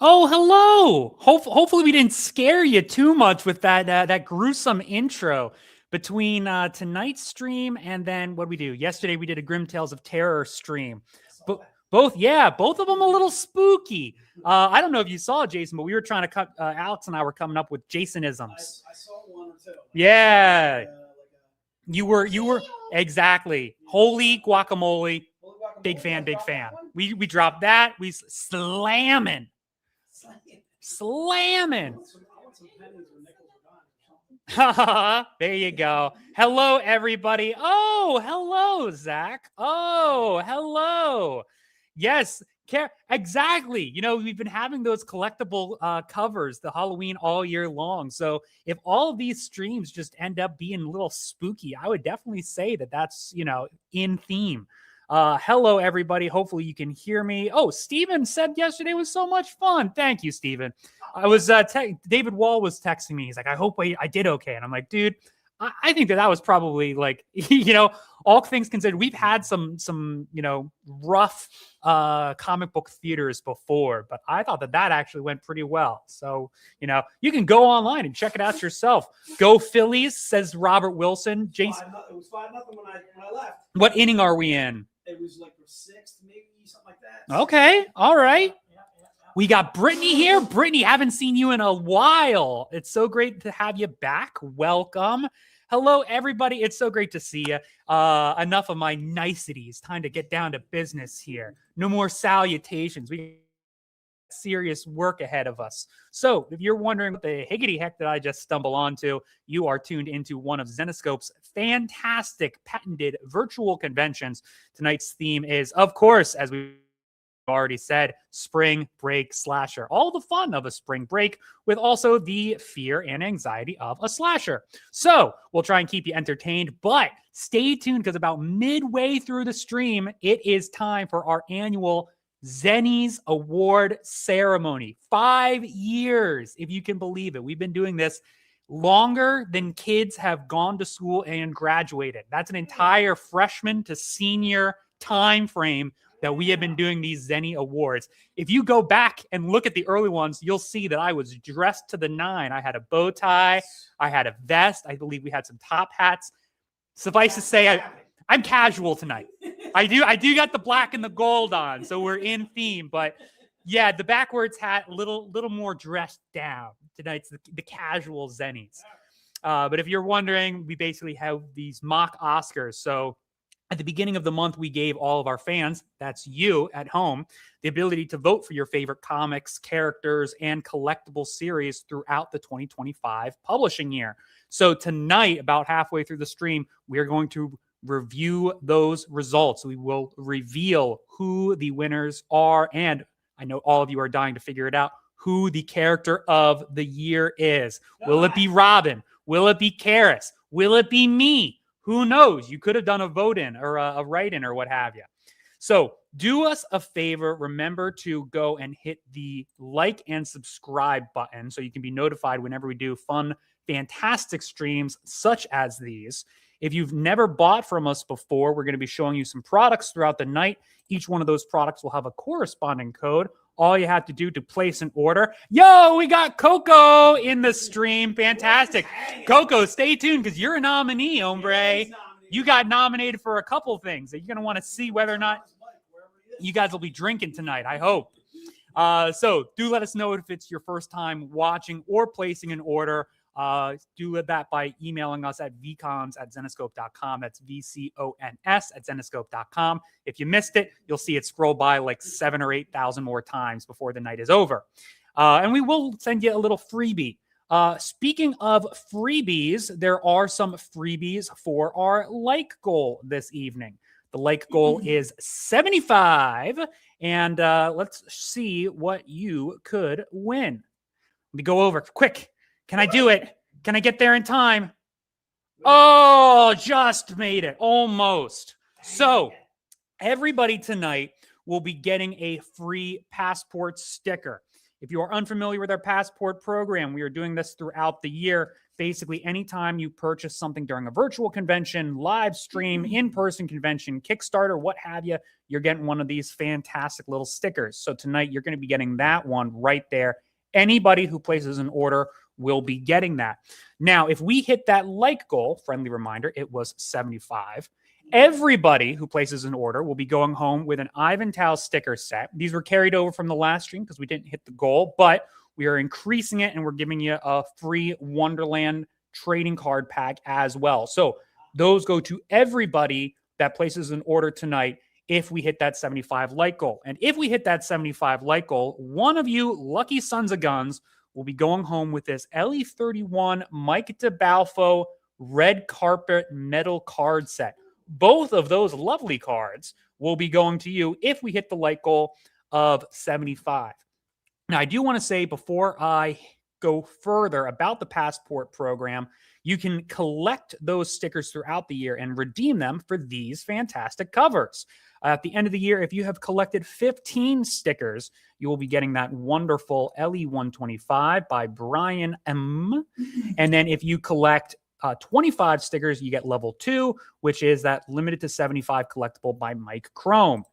Oh, hello. Hopefully we didn't scare you too much with that gruesome intro between tonight's stream and then what we do. Yesterday we did a Grim Tales of Terror stream. But both of them a little spooky. I don't know if you saw it, Jason, but we were trying to cut. Alex and I were coming up with Jasonisms. I saw one or two. Yeah, you were exactly. Holy guacamole. Big fan. We dropped that. We slamming. There you go. Hello, everybody. Oh, hello, Zach. Oh, hello. Yes, exactly. You know, we've been having those collectible covers, the Halloween all year long. So if all of these streams just end up being a little spooky, I would definitely say that that's, in theme. Hello, everybody. Hopefully you can hear me. Oh, Steven said yesterday was so much fun. Thank you, Steven. I was David Wall was texting me. He's like, I hope I did okay. And I'm like, dude, I think that was probably like, all things considered, we've had some rough comic book theaters before, but I thought that actually went pretty well. So, you can go online and check it out yourself. Go Phillies, says Robert Wilson. Jason, it was 5-0 when I left. What inning are we in? It was like the 6th, maybe something like that. Okay, all right. We got Brittany here. Brittany, haven't seen you in a while. It's so great to have you back. Welcome. Hello, everybody. It's so great to see you. Enough of my niceties. Time to get down to business here. No more salutations. We got serious work ahead of us. So if you're wondering what the higgity heck that I just stumble onto, you are tuned into one of Zenescope's fantastic patented virtual conventions. Tonight's theme is, of course, as we already said, spring break slasher. All the fun of a spring break with also the fear and anxiety of a slasher. So we'll try and keep you entertained, but stay tuned because about midway through the stream, it is time for our annual Zennies Award ceremony. 5 years, if you can believe it. We've been doing this longer than kids have gone to school and graduated. That's an entire freshman to senior time frame that we have been doing these Zenny Awards. If you go back and look at the early ones, you'll see that I was dressed to the nine. I had a bow tie. I had a vest. I believe we had some top hats. Suffice to say, I'm casual tonight. I do got the black and the gold on, so we're in theme. But yeah, the backwards hat, little more dressed down. Tonight's the casual Zennies. But if you're wondering, we basically have these mock Oscars. So at the beginning of the month, we gave all of our fans, that's you at home, the ability to vote for your favorite comics, characters, and collectible series throughout the 2025 publishing year. So tonight, about halfway through the stream, we are going to review those results. We will reveal who the winners are, and I know all of you are dying to figure it out, who the character of the year is. Will it be Robin? Will it be Karis? Will it be me? Who knows? You could have done a vote-in or a write-in or what have you. So do us a favor. Remember to go and hit the like and subscribe button so you can be notified whenever we do fun, fantastic streams such as these. If you've never bought from us before, we're going to be showing you some products throughout the night. Each one of those products will have a corresponding code. All you have to do to place an order. Yo, we got Coco in the stream. Fantastic. Coco, stay tuned because you're a nominee, hombre. You got nominated for a couple things. You're going to want to see whether or not you guys will be drinking tonight, I hope. So do let us know if it's your first time watching or placing an order. Do that by emailing us at vcons@zenescope.com. That's VCONS@zenescope.com. If you missed it, you'll see it scroll by like 7,000 or 8,000 more times before the night is over. And we will send you a little freebie. Speaking of freebies, there are some freebies for our like goal this evening. The like goal is 75. And let's see what you could win. Let me go over quick. Can I do it? Can I get there in time? Oh, just made it. Almost. So everybody tonight will be getting a free passport sticker. If you are unfamiliar with our passport program, we are doing this throughout the year. basically anytime you purchase something during a virtual convention, live stream, in-person convention, Kickstarter, what have you, you're getting one of these fantastic little stickers. So tonight you're going to be getting that one right there. Anybody who places an order will be getting that. Now, if we hit that like goal, friendly reminder, it was 75. Everybody who places an order will be going home with an Ivan Tao sticker set. These were carried over from the last stream because we didn't hit the goal, but we are increasing it and we're giving you a free Wonderland trading card pack as well. So those go to everybody that places an order tonight if we hit that 75 like goal. And if we hit that 75 like goal, one of you lucky sons of guns will be going home with this LE31 Mike DeBalfo red carpet metal card set. Both of those lovely cards will be going to you if we hit the like goal of 75. Now, I do want to say before I go further about the Passport program, you can collect those stickers throughout the year and redeem them for these fantastic covers. At the end of the year, if you have collected 15 stickers, you will be getting that wonderful LE125 by Brian M. And then if you collect 25 stickers, you get level 2, which is that limited to 75 collectible by Mike Chrome.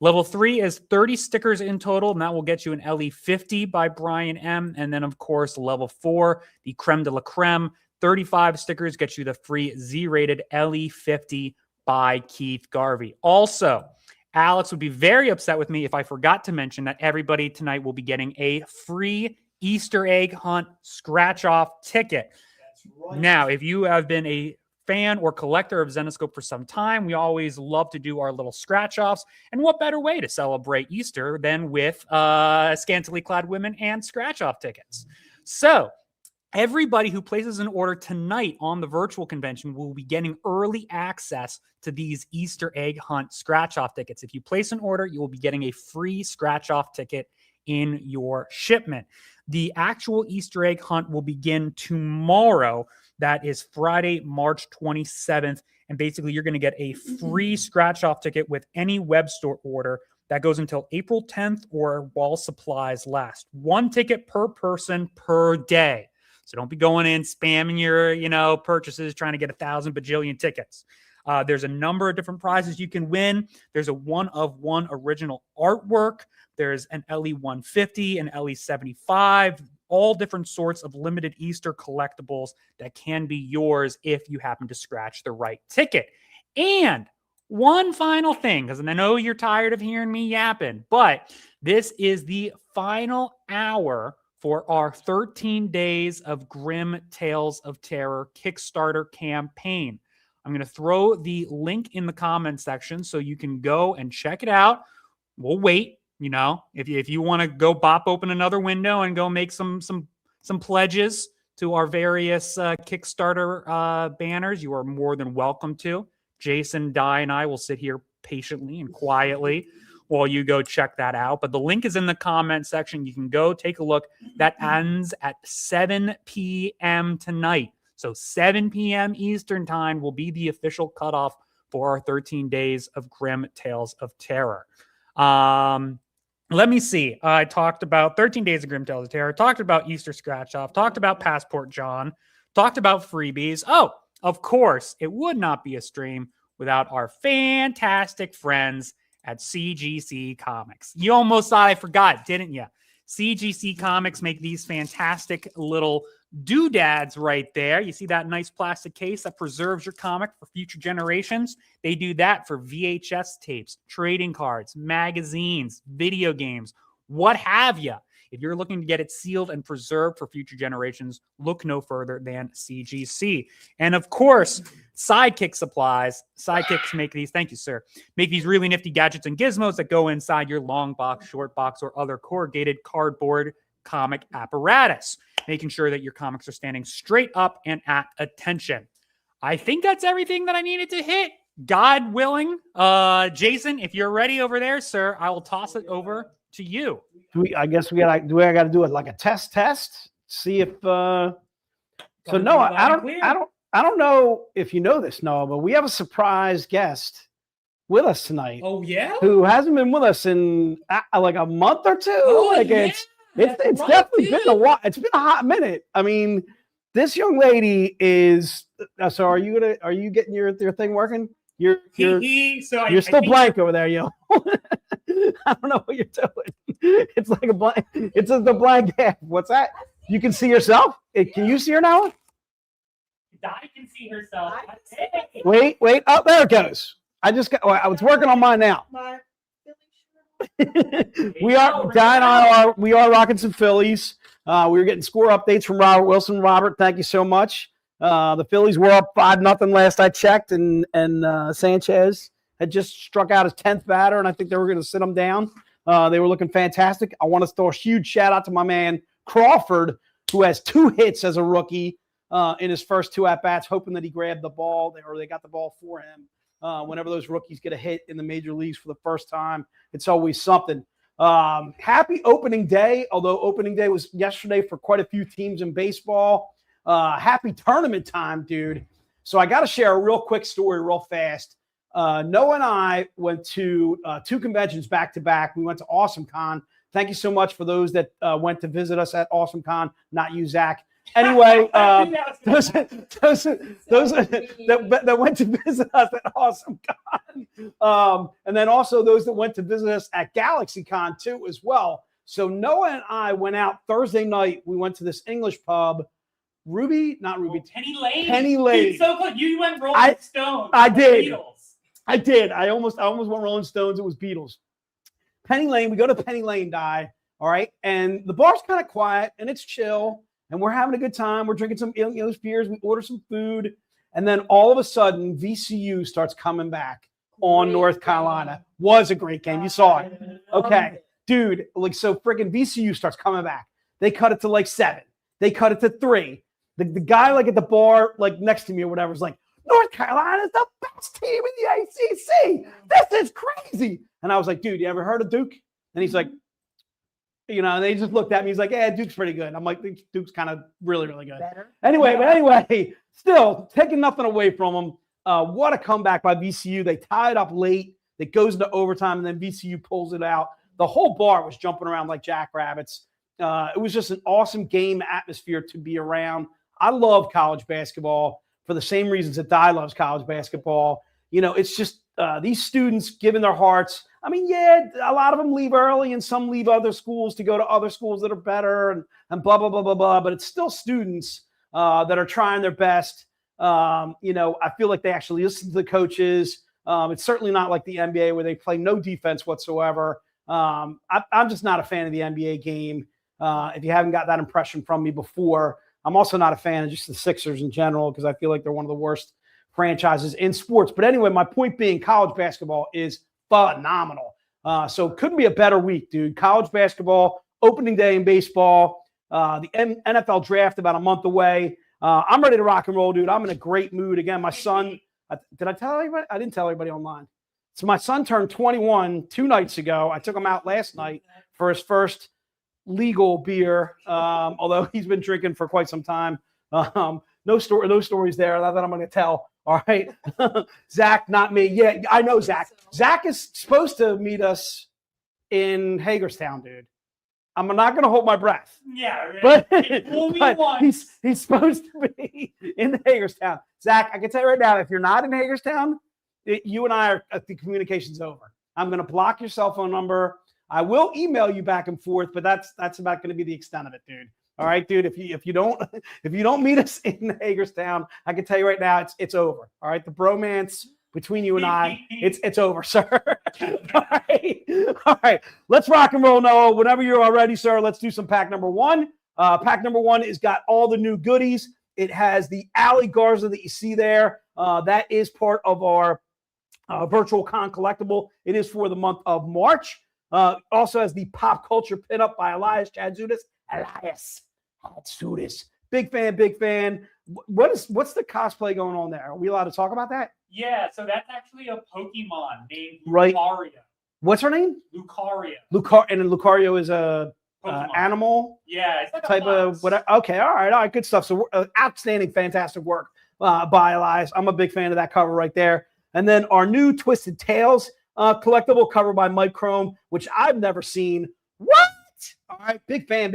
Level 3 is 30 stickers in total, and that will get you an LE50 by Brian M. And then, of course, level 4, the creme de la creme, 35 stickers gets you the free Z-rated LE50 by Keith Garvey. Also, Alex would be very upset with me if I forgot to mention that everybody tonight will be getting a free Easter egg hunt scratch-off ticket. Right. Now, if you have been a fan or collector of Zenescope for some time, we always love to do our little scratch-offs. And what better way to celebrate Easter than with scantily clad women and scratch-off tickets? So everybody who places an order tonight on the virtual convention will be getting early access to these Easter egg hunt scratch-off tickets. If you place an order, you will be getting a free scratch-off ticket in your shipment. The actual Easter egg hunt will begin tomorrow. That is Friday, March 27th. And basically, you're going to get a free scratch-off ticket with any web store order. That goes until April 10th or while supplies last. One ticket per person per day. So don't be going in spamming your, purchases, trying to get 1,000 bajillion tickets. There's a number of different prizes you can win. There's a one-of-one original artwork. There's an LE150, an LE75, all different sorts of limited Easter collectibles that can be yours if you happen to scratch the right ticket. And one final thing, because I know you're tired of hearing me yapping, but this is the final hour for our 13 Days of Grim Tales of Terror Kickstarter campaign. I'm going to throw the link in the comment section so you can go and check it out. We'll wait. If you want to go bop open another window and go make some pledges to our various Kickstarter banners, you are more than welcome to. Jason, Di, and I will sit here patiently and quietly while you go check that out. But the link is in the comment section. You can go take a look. That ends at 7 p.m. tonight. So 7 p.m. Eastern time will be the official cutoff for our 13 Days of Grim Tales of Terror. Let me see. I talked about 13 Days of Grim Tales of Terror, talked about Easter Scratch Off, talked about Passport John, talked about freebies. Oh, of course, it would not be a stream without our fantastic friends at CGC Comics. You almost thought I forgot, didn't you? CGC Comics make these fantastic little doodads right there. You see that nice plastic case that preserves your comic for future generations? They do that for VHS tapes, trading cards, magazines, video games, what have you. If you're looking to get it sealed and preserved for future generations, look no further than CGC. And of course, Sidekick Supplies. Sidekicks make these, thank you, sir, make these really nifty gadgets and gizmos that go inside your long box, short box, or other corrugated cardboard comic apparatus, making sure that your comics are standing straight up and at attention. I think that's everything that I needed to hit. God willing. Jason, if you're ready over there, sir, I will toss it over to you. I guess we got to do it like a test, see if so Noah, I don't know if you know this, Noah, but we have a surprise guest with us tonight. Oh yeah, who hasn't been with us in like a month or two. Oh, like yeah. it's definitely been a while. It's been a hot minute. I mean, This young lady is. So are you getting your thing working? You're still blank over there, yo. I don't know what you're doing. It's like a blank. It's the blank half. What's that? You can see yourself. Can you see her now? Di can see herself. Wait. Oh, there it goes. I was working on mine now. We are Di and I are rocking some Phillies. We were getting score updates from Robert Wilson. Robert, thank you so much. The Phillies were up 5-0 last I checked, and Sanchez had just struck out his 10th batter, and I think they were going to sit him down. They were looking fantastic. I want to throw a huge shout out to my man Crawford, who has 2 hits as a rookie in his first 2 at-bats, hoping that he grabbed the ball, or they got the ball for him. Whenever those rookies get a hit in the major leagues for the first time, it's always something. Happy opening day, although opening day was yesterday for quite a few teams in baseball. Happy tournament time, dude. So I got to share a real quick story real fast. Noah and I went to 2 conventions back to back. We went to AwesomeCon. Thank you so much for those that went to visit us at AwesomeCon, not you, Zach. Anyway, those that went to visit us at AwesomeCon, and then also those that went to visit us at GalaxyCon too as well. So Noah and I went out Thursday night. We went to this English pub, not Ruby, Penny Lane. Penny Lane. Dude, so good. You went Rolling Stones. I did. Beatles. I did. I almost went Rolling Stones. It was Beatles. Penny Lane. We go to Penny Lane, Di. All right, and the bar's kind of quiet and it's chill. And we're having a good time. We're drinking some English beers. We order some food. And then all of a sudden, VCU starts coming back on North Carolina. Was a great game. You saw it. Okay. Dude, so freaking VCU starts coming back. They cut it to 7. They cut it to 3. The guy at the bar next to me or whatever is like, North Carolina is the best team in the ACC. This is crazy. And I was like, dude, you ever heard of Duke? And he's like, they just looked at me. He's like, yeah, Duke's pretty good. I'm like, Duke's kind of really, really good. Better. Anyway, still taking nothing away from them. What a comeback by VCU. They tie it up late. It goes into overtime, and then VCU pulls it out. The whole bar was jumping around like jackrabbits. It was just an awesome game atmosphere to be around. I love college basketball for the same reasons that Di loves college basketball. It's just these students giving their hearts. I mean, yeah, a lot of them leave early and some leave other schools to go to other schools that are better and blah, blah, blah, blah, blah. But it's still students that are trying their best. I feel like they actually listen to the coaches. It's certainly not like the NBA where they play no defense whatsoever. I'm just not a fan of the NBA game. If you haven't got that impression from me before, I'm also not a fan of just the Sixers in general because I feel like they're one of the worst franchises in sports. But anyway, my point being college basketball is phenomenal. So couldn't be a better week, dude. College basketball, opening day in baseball, the NFL draft about a month away. I'm ready to rock and roll, dude. I'm in a great mood. Again, my son, did I tell everybody? I didn't tell everybody online. So my son turned 21 2 nights ago. I took him out last night for his first legal beer, although he's been drinking for quite some time. No stories there that I'm going to tell. All right. Zach, not me. Yeah, I know Zach. Zach is supposed to meet us in Hagerstown, dude. I'm not going to hold my breath. Yeah. But, but he's supposed to be in Hagerstown. Zach, I can tell you right now, if you're not in Hagerstown, you and I the communication's over. I'm going to block your cell phone number. I will email you back and forth, but that's about going to be the extent of it, dude. All right, dude. If you don't meet us in Hagerstown, I can tell you right now, it's over. All right, the bromance between you and I, it's over, sir. All right. Let's rock and roll, Noah. Whenever you're all ready, sir, let's do some pack number 1. Pack number 1 has got all the new goodies. It has the Alley Garza that you see there. That is part of our virtual con collectible. It is for the month of March. Also has the pop culture pinup by Elias Chadzudas. Elias Chadzudas. Big fan. What's the cosplay going on there? Are we allowed to talk about that? Yeah, so that's actually a Pokemon named Right. Lucario. What's her name? Lucario. And then Lucario is a animal. Yeah, it's like Type of whatever. Okay, all right, good stuff. So outstanding, fantastic work by Elias. I'm a big fan of that cover right there. And then our new Twisted Tales collectible cover by Mike Chrome, which I've never seen. What? All right, big fan.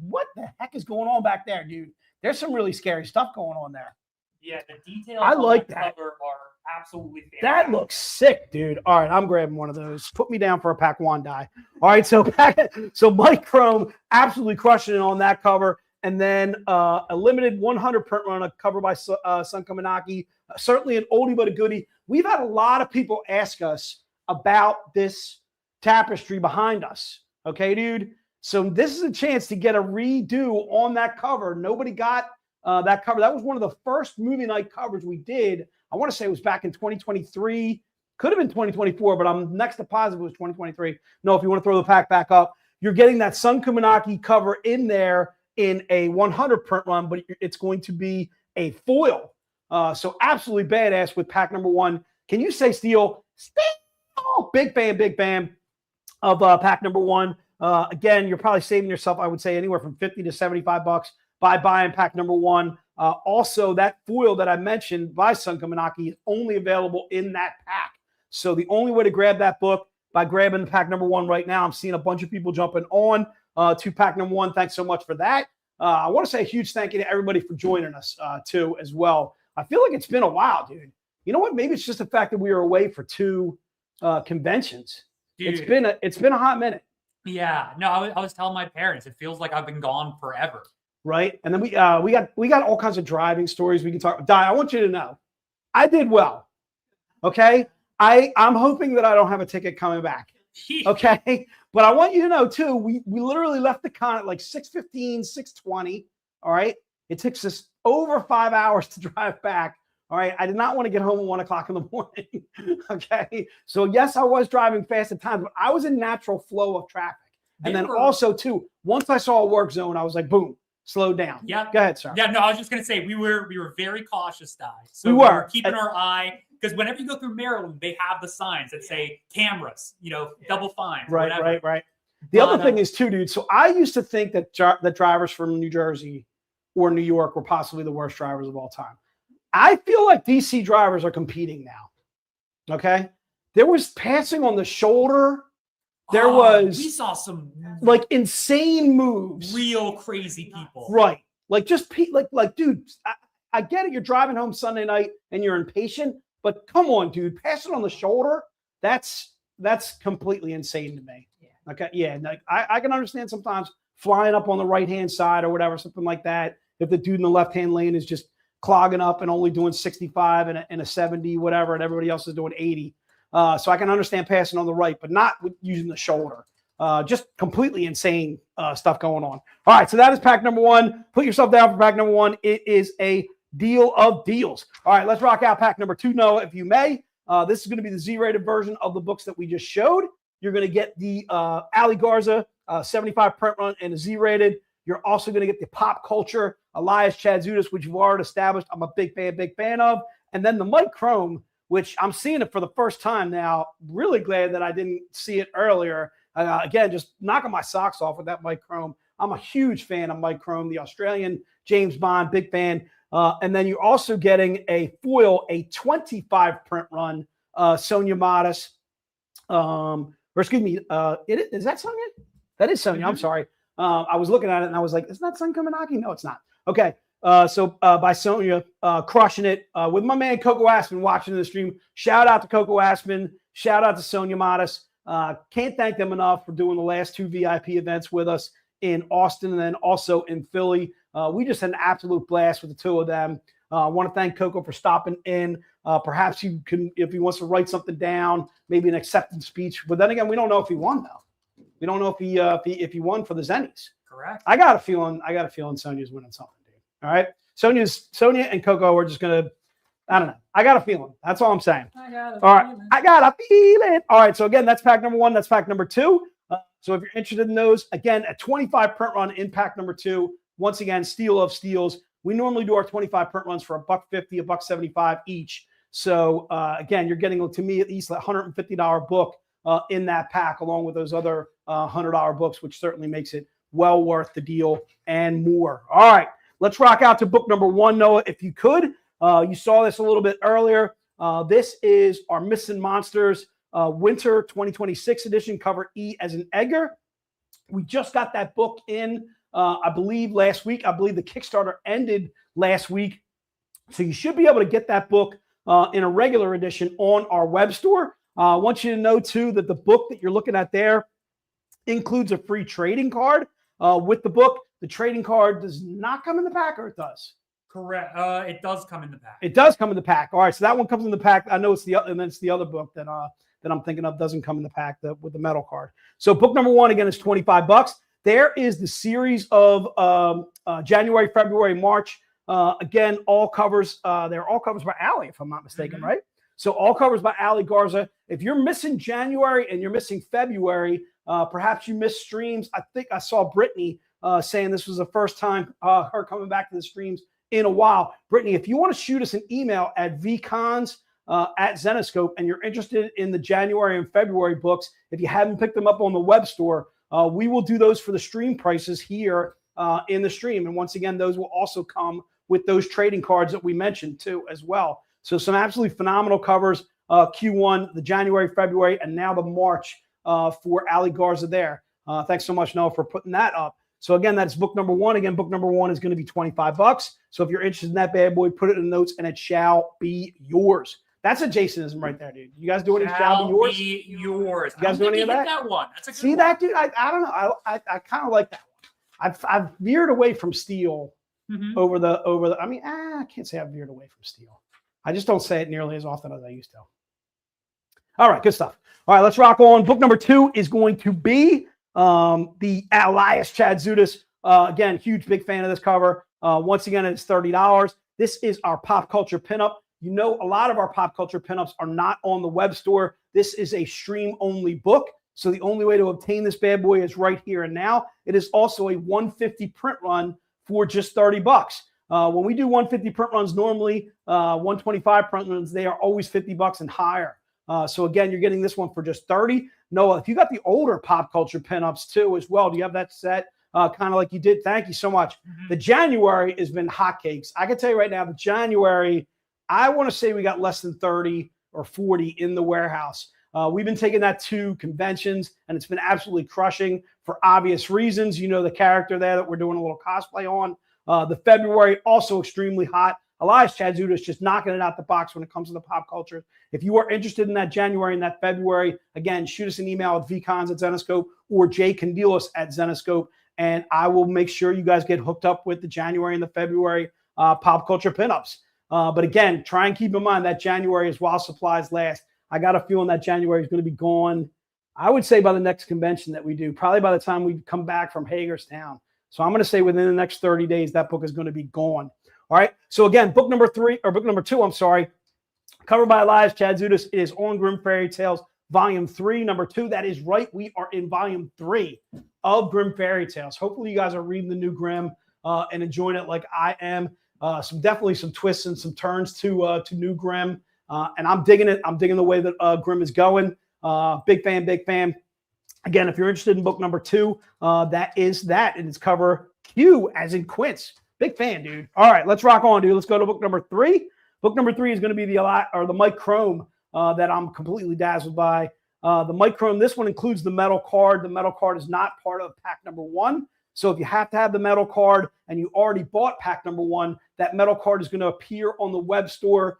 What the heck is going on back there, dude? There's some really scary stuff going on there. Yeah, the details I on like the that. cover are absolutely fantastic. That looks sick, dude. All right, I'm grabbing one of those. Put me down for a pack one die. All right, so Mike Chrome absolutely crushing it on that cover. And then a limited 100 print run, a cover by Sun Kaminaki. Certainly an oldie but a goodie. We've had a lot of people ask us about this tapestry behind us. Okay, dude? So this is a chance to get a redo on that cover. Nobody got that cover. That was one of the first movie night covers we did. I want to say it was back in 2023. Could have been 2024, but I'm next to positive it was 2023. No, if you want to throw the pack back up, you're getting that Sun Kaminaki cover in there in a 100 print run, but it's going to be a foil. So absolutely badass with pack number one. Can you say Steel? Steel! Big fan of pack number one. Again, you're probably saving yourself, I would say, anywhere from 50 to 75 bucks by buying pack number one. Also, that foil that I mentioned by Sun Kaminaki is only available in that pack. So the only way to grab that book by grabbing the pack number one right now. I'm seeing a bunch of people jumping on to pack number one. Thanks so much for that. I want to say a huge thank you to everybody for joining us too as well. I feel like it's been a while, dude. You know what? Maybe it's just the fact that we were away for two conventions. Dude. It's been a hot minute. Yeah. No, I was telling my parents, it feels like I've been gone forever. Right. And then we got all kinds of driving stories we can talk about. Di, I want you to know, I did well. Okay. I'm hoping that I don't have a ticket coming back. Okay. But I want you to know too, we literally left the con at like 6:15, 6:20. All right. It takes us over 5 hours to drive back. All right. I did not want to get home at 1 o'clock in the morning. Okay. So yes, I was driving fast at times, but I was in natural flow of traffic. And then also too, once I saw a work zone, I was like, boom, slow down. Yeah. Go ahead, sir. Yeah. No, I was just going to say, we were very cautious, Di. So we were keeping our eye, because whenever you go through Maryland, they have the signs that say cameras, double fines. Right. The other thing is too, dude. So I used to think that drivers from New Jersey or New York were possibly the worst drivers of all time. I feel like DC drivers are competing now. Okay. There was passing on the shoulder. We saw some like insane moves. Real crazy people. Right. Like just dude, I get it. You're driving home Sunday night and you're impatient, but come on, dude, passing on the shoulder. That's completely insane to me. Yeah. Okay. Yeah. Like I can understand sometimes flying up on the right-hand side or whatever, something like that. If the dude in the left-hand lane is just clogging up and only doing 65 and a 70, whatever, and everybody else is doing 80. So I can understand passing on the right, but not with using the shoulder. Just completely insane stuff going on. All right, so that is pack number one. Put yourself down for pack number one. It is a deal of deals. All right, let's rock out pack number two, Noah, if you may. This is going to be the Z-rated version of the books that we just showed. You're going to get the Ali Garza 75 print run and a Z-rated. You're also going to get the Pop Culture Elias Chadzudas, which you've already established. I'm a big fan of. And then the Mike Chrome, which I'm seeing it for the first time now. Really glad that I didn't see it earlier. Again, just knocking my socks off with that Mike Chrome. I'm a huge fan of Mike Chrome, the Australian James Bond, big fan. And then you're also getting a foil, a 25 print run, Sonia Modis. Is that Sonia? That is Sonia. I'm sorry. I was looking at it and I was like, isn't that Sun Kaminaki? No, it's not. Okay. So by Sonia, crushing it with my man Coco Aspen watching the stream. Shout out to Coco Aspen. Shout out to Sonia Modis. Can't thank them enough for doing the last two VIP events with us in Austin and then also in Philly. We just had an absolute blast with the two of them. I want to thank Coco for stopping in. Perhaps you can, if he wants to write something down, maybe an acceptance speech. But then again, we don't know if he won though. We don't know if he won for the Zennies. Correct. I got a feeling Sonia's winning something, dude. All right. Sonia and Coco are just gonna, I don't know. I got a feeling. That's all I'm saying. I got a feeling. All right. So again, that's pack number one. That's pack number two. So if you're interested in those, again, a 25 print run in pack number two. Once again, steal of steals. We normally do our 25 print runs for $150, $175 each. So again, you're getting to me at least a $150 book in that pack, along with those other $100 books, which certainly makes it well worth the deal and more. All right, let's rock out to book number one, Noah, if you could. You saw this a little bit earlier. This is our Missing Monsters Winter 2026 edition, cover E as in Edgar. We just got that book in I believe last week. I believe the Kickstarter ended last week. So you should be able to get that book in a regular edition on our web store. I want you to know, too, that the book that you're looking at there includes a free trading card with the book. The trading card does not come in the pack, or it does? Correct. It does come in the pack. It does come in the pack. All right, so that one comes in the pack. I know it's and then it's the other book that I'm thinking of doesn't come in the pack with the metal card. So book number 1 again is $25. There is the series of January, February, March. Again, all covers. They're all covers by Ali, if I'm not mistaken, right? So all covers by Ali Garza. If you're missing January and you're missing February, perhaps you missed streams. I think I saw Brittany saying this was the first time her coming back to the streams in a while. Brittany, if you want to shoot us an email at VCons at Zenoscope and you're interested in the January and February books, if you haven't picked them up on the web store, we will do those for the stream prices here in the stream. And once again, those will also come with those trading cards that we mentioned too as well. So some absolutely phenomenal covers, Q1, the January, February, and now the March for Ali Garza there. Thanks so much, Noah, for putting that up. So again, that's book number 1. Again, book number 1 is going to be $25. So if you're interested in that bad boy, put it in the notes and it shall be yours. That's a Jasonism right there, dude. You guys do any shall be yours? Be yours. You guys do any of that? That one. That's a good See one. that, dude? I don't know. I kind of like that one. I've veered away from steel over the. I mean, I can't say I've veered away from steel. I just don't say it nearly as often as I used to. All right, good stuff. All right, let's rock on. Book number 2 is going to be the Elias Chadzudis. Again, huge, big fan of this cover. Once again, it's $30. This is our pop culture pinup. You know, a lot of our pop culture pinups are not on the web store. This is a stream-only book. So the only way to obtain this bad boy is right here and now. It is also a 150 print run for just $30. When we do 150 print runs, normally 125 print runs, they are always $50 and higher. So again, you're getting this one for just $30. Noah, if you got the older pop culture pinups too as well, do you have that set kind of like you did? Thank you so much. The January has been hotcakes. I can tell you right now, the January, I want to say we got less than 30 or 40 in the warehouse. We've been taking that to conventions, and it's been absolutely crushing for obvious reasons. You know the character there that we're doing a little cosplay on. The February, also extremely hot. Elias Chadzudis just knocking it out the box when it comes to the pop culture. If you are interested in that January and that February, again, shoot us an email at vcons@zenoscope or jcandelos@zenoscope, and I will make sure you guys get hooked up with the January and the February pop culture pinups. But again, try and keep in mind that January is while supplies last. I got a feeling that January is going to be gone, I would say, by the next convention that we do, probably by the time we come back from Hagerstown. So I'm going to say within the next 30 days, that book is going to be gone. All right. So again, book number 2, I'm sorry, covered by Elias Chadzudis, is on Grim Fairy Tales, Volume 3, number 2. That is right. We are in Volume 3 of Grim Fairy Tales. Hopefully you guys are reading the new Grim and enjoying it like I am. Definitely some twists and some turns to new Grim. And I'm digging it. I'm digging the way that Grim is going. Big fan, big fan. Again, if you're interested in book number 2, that is that. And it's cover Q as in Quince. Big fan, dude. All right, let's rock on, dude. Let's go to book number 3. Book number 3 is going to be the Mike Chrome that I'm completely dazzled by. The Mike Chrome, this one includes the metal card. The metal card is not part of pack number 1. So if you have to have the metal card and you already bought pack number 1, that metal card is going to appear on the web store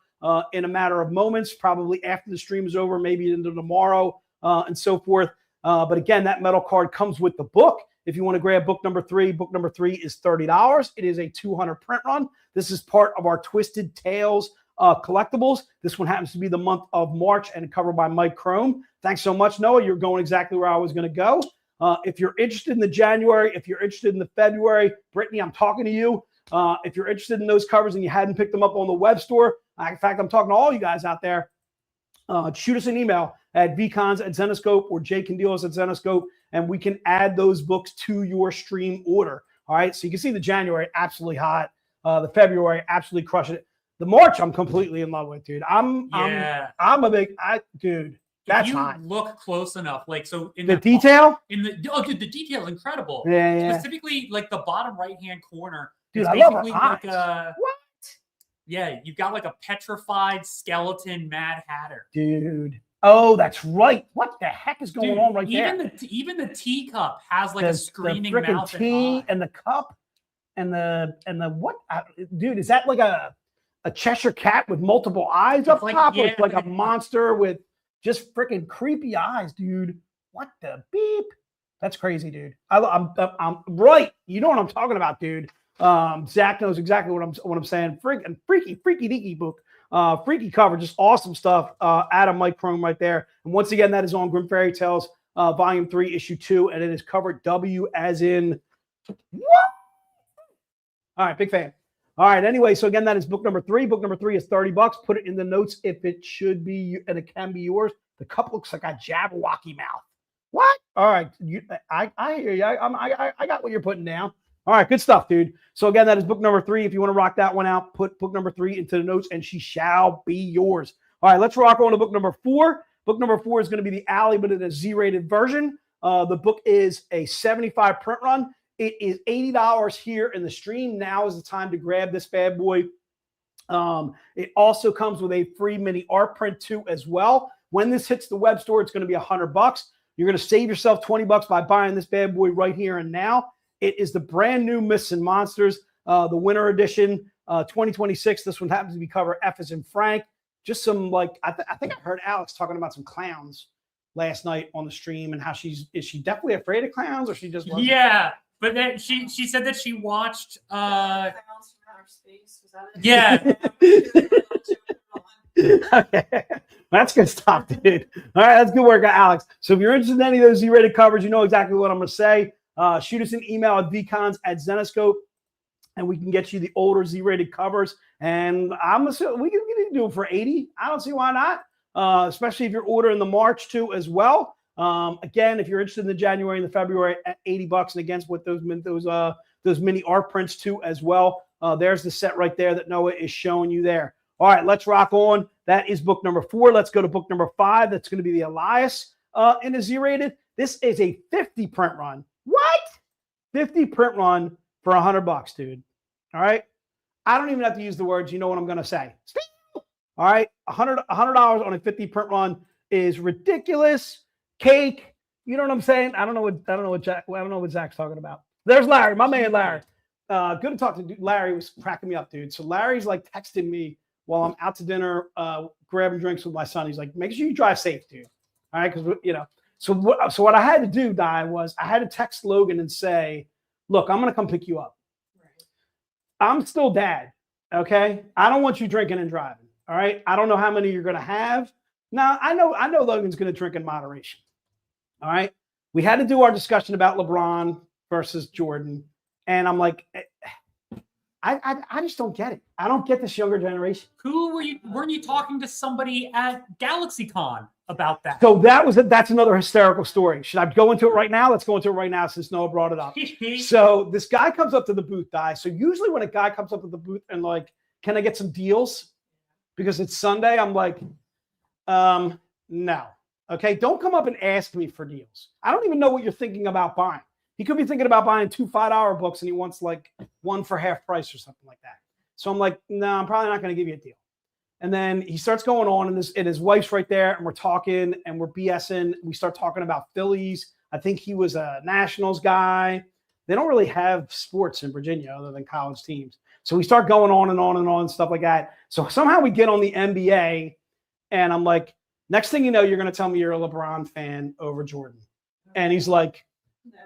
in a matter of moments, probably after the stream is over, maybe into tomorrow and so forth. But again, that metal card comes with the book. If you want to grab book number 3 is $30. It is a 200 print run. This is part of our Twisted Tales collectibles. This one happens to be the month of March and covered by Mike Chrome. Thanks so much, Noah. You're going exactly where I was going to go. If you're interested in the January, if you're interested in the February, Brittany, I'm talking to you. If you're interested in those covers and you hadn't picked them up on the web store, in fact, I'm talking to all you guys out there. Shoot us an email at vcons@zenoscope or jcandelos@zenoscope, and we can add those books to your stream order. All right, so you can see the January absolutely hot, the February absolutely crushing it. The March I'm completely in love with, dude. I'm a big dude. That's hot. Look close enough, like so in the detail. Dude, the detail is incredible. Yeah. Specifically, like the bottom right hand corner. Dude, I love her eyes. What? Yeah, you've got like a petrified skeleton Mad Hatter. Dude. Oh, that's right. What the heck is going Dude, on right even there? Even the teacup has like a screaming frickin' mouth tea and eye. and the cup and the what? Dude, is that like a Cheshire cat with multiple eyes It's up like- top? Or yeah, it's like like a a- monster with just freaking creepy eyes, dude. What the beep? That's crazy, dude. I'm right. You know what I'm talking about, dude. Zach knows exactly what I'm saying. Freaky deaky book. Freaky cover, just awesome stuff. Adam Mike Chrome right there. And once again, that is on Grim Fairy Tales, Volume 3, Issue 2, and it is covered W as in what? All right, big fan. All right, anyway, so again, that is book number 3. Book number 3 is $30. Put it in the notes if it should be, and it can be yours. The cup looks like a Jabberwocky mouth. What? All right, I hear you. I got what you're putting down. All right, good stuff, dude. So again, that is book number 3. If you want to rock that one out, put book number 3 into the notes, and she shall be yours. All right, let's rock on to book number 4. Book number 4 is going to be The Alley, but in a Z-rated version. The book is a 75 print run. It is $80 here in the stream. Now is the time to grab this bad boy. It also comes with a free mini art print too as well. When this hits the web store, it's going to be $100. You're going to save yourself $20 by buying this bad boy right here and now. It is the brand new Myths and Monsters, the winter edition, 2026. This one happens to be cover F as in Frank. Just some like I think I heard Alex talking about some clowns last night on the stream and how is she definitely afraid of clowns or she just wasn't? Yeah, but then she said that she watched Clowns from outer space. Was that it? Yeah. Okay. That's good stuff, dude. All right, that's good work, Alex. So if you're interested in any of those Z-rated covers, you know exactly what I'm going to say. Shoot us an email at VCons@Zenoscope, and we can get you the older Z-rated covers. And we can do it for $80. I don't see why not. Especially if you're ordering the March too as well. Again, if you're interested in the January and the February at $80, and again with those mini art prints too as well. There's the set right there that Noah is showing you there. All right, let's rock on. That is book number 4. Let's go to book number 5. That's going to be the Elias in a Z-rated. This is a 50 print run. What? 50 print run for $100, dude. All right. I don't even have to use the words. You know what I'm going to say. All right. $100 on a 50 print run is ridiculous. Cake. You know what I'm saying? I don't know what Zach's talking about. There's Larry, my man Larry. Good to talk to Larry. Was cracking me up, dude. So Larry's like texting me while I'm out to dinner, grabbing drinks with my son. He's like, make sure you drive safe, dude. All right, because So what I had to do, Di, was I had to text Logan and say, look, I'm gonna come pick you up. Right. I'm still dad. Okay. I don't want you drinking and driving. All right. I don't know how many you're gonna have. Now I know Logan's gonna drink in moderation. All right. We had to do our discussion about LeBron versus Jordan. And I'm like, I just don't get it. I don't get this younger generation. Weren't you talking to somebody at GalaxyCon about that? So that's another hysterical story. Should I go into it right now? Let's go into it right now since Noah brought it up. So this guy comes up to the booth, Di. So usually when a guy comes up to the booth and like, can I get some deals? Because it's Sunday, I'm like, no. Okay, don't come up and ask me for deals. I don't even know what you're thinking about buying. He could be thinking about buying 2 5-hour books and he wants like one for half price or something like that. So I'm like, no, I'm probably not going to give you a deal. And then he starts going on and his wife's right there and we're talking and we're BSing. We start talking about Phillies. I think he was a Nationals guy. They don't really have sports in Virginia other than college teams. So we start going on and on and on and stuff like that. So somehow we get on the NBA and I'm like, next thing you know, you're going to tell me you're a LeBron fan over Jordan. And he's like, No.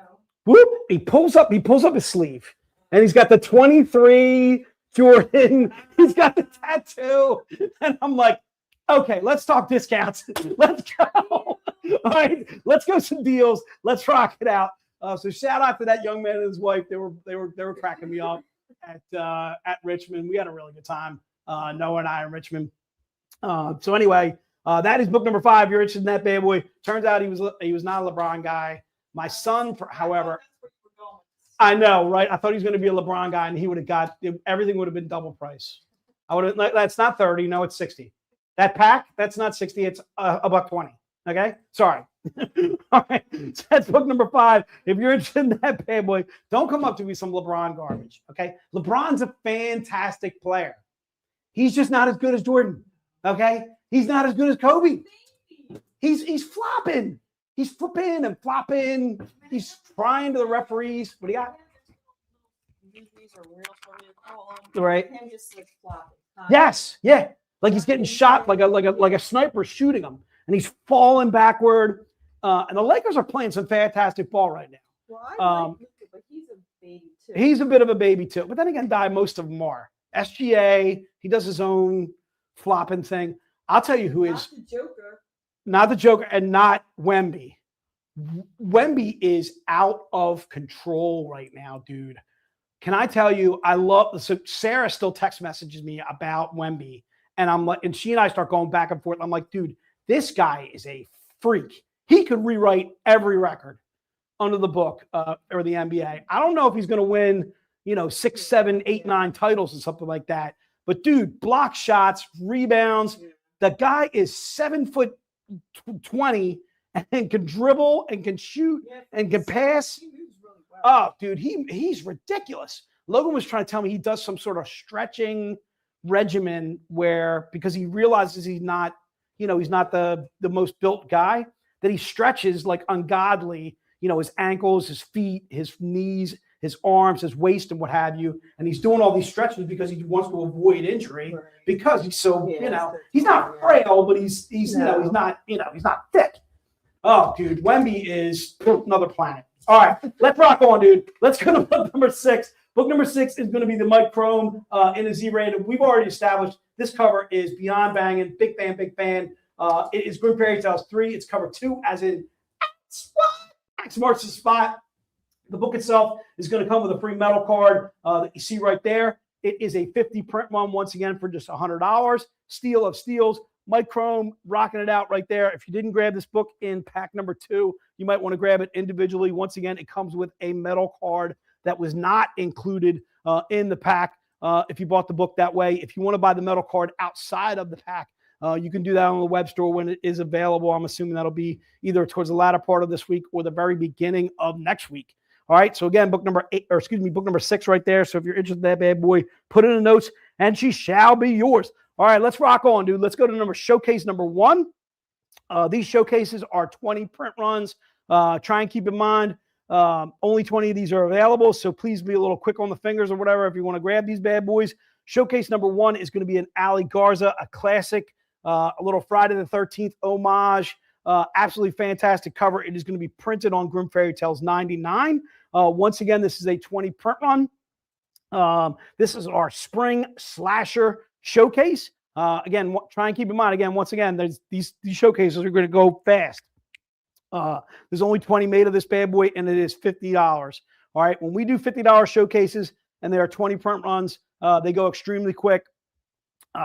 whoop, he pulls up his sleeve and he's got the 23 Jordan. He's got the tattoo. And I'm like, okay, let's talk discounts. Let's go. All right, let's go some deals. Let's rock it out. So shout out to that young man and his wife. They were cracking me up at Richmond. We had a really good time. Noah and I in Richmond. So anyway, that is book number 5. You're interested in that bad boy. Turns out he was not a LeBron guy. My son, however, I know, right? I thought he was going to be a LeBron guy, and he would have got everything would have been double price. I would have. That's not 30. No, it's 60. That pack, that's not 60. It's $120. Okay, sorry. All right, so that's book number 5. If you're interested in that bad boy, don't come up to me some LeBron garbage. Okay, LeBron's a fantastic player. He's just not as good as Jordan. Okay, he's not as good as Kobe. He's flopping. He's flipping and flopping. He's trying to the referees. What do you got? These are real funny to call them. Right. Him just like flopping. Yes. Yeah. Like he's getting shot like a sniper shooting him, and he's falling backward. And the Lakers are playing some fantastic ball right now. Well, I like Luka, but he's a baby too. He's a bit of a baby too. But then again, most of them are. SGA, he does his own flopping thing. I'll tell you who is not the Joker. Not the Joker and not Wemby. Wemby is out of control right now, dude. Can I tell you, I love, so Sarah still text messages me about Wemby, and I'm like, and she and I start going back and forth. I'm like, dude, this guy is a freak. He could rewrite every record under the book or the NBA. I don't know if he's going to win, 6, 7, 8, 9 titles or something like that. But dude, block shots, rebounds. The guy is 7'20" and can dribble and can shoot and can pass. He moves really well. Oh, dude, he's ridiculous. Logan was trying to tell me he does some sort of stretching regimen where, because he realizes he's not the most built guy, that he stretches like ungodly, his ankles, his feet, his knees, his arms, his waist, and what have you. And he's doing all these stretches because he wants to avoid injury, because he's so, he's not frail, but he's not thick. Oh, dude, Wemby is another planet. All right, let's rock on, dude. Let's go to book number 6. Book number 6 is going to be the Mike Chrome in a Z-rated. We've already established this cover is beyond banging. Big fan, big fan. It is Grim Fairy Tales 3. It's cover 2, as in X marks the spot. The book itself is going to come with a free metal card that you see right there. It is a 50 print run, once again, for just $100. Steel of steals. Mike Chrome rocking it out right there. If you didn't grab this book in pack number 2, you might want to grab it individually. Once again, it comes with a metal card that was not included in the pack if you bought the book that way. If you want to buy the metal card outside of the pack, you can do that on the web store when it is available. I'm assuming that'll be either towards the latter part of this week or the very beginning of next week. All right. So again, book number 6 right there. So if you're interested in that bad boy, put it in the notes and she shall be yours. All right, let's rock on, dude. Let's go to showcase number 1. These showcases are 20 print runs. Try and keep in mind, only 20 of these are available. So please be a little quick on the fingers or whatever if you want to grab these bad boys. Showcase number 1 is going to be an Ali Garza, a classic, a little Friday the 13th homage. Absolutely fantastic cover. It is going to be printed on Grim Fairy Tales 99. Once again, this is a 20 print run. This is our spring slasher showcase. Again, try and keep in mind, again, once again, there's these showcases are going to go fast. There's only 20 made of this bad boy, and it is $50. All right. When we do $50 showcases and there are 20 print runs, they go extremely quick.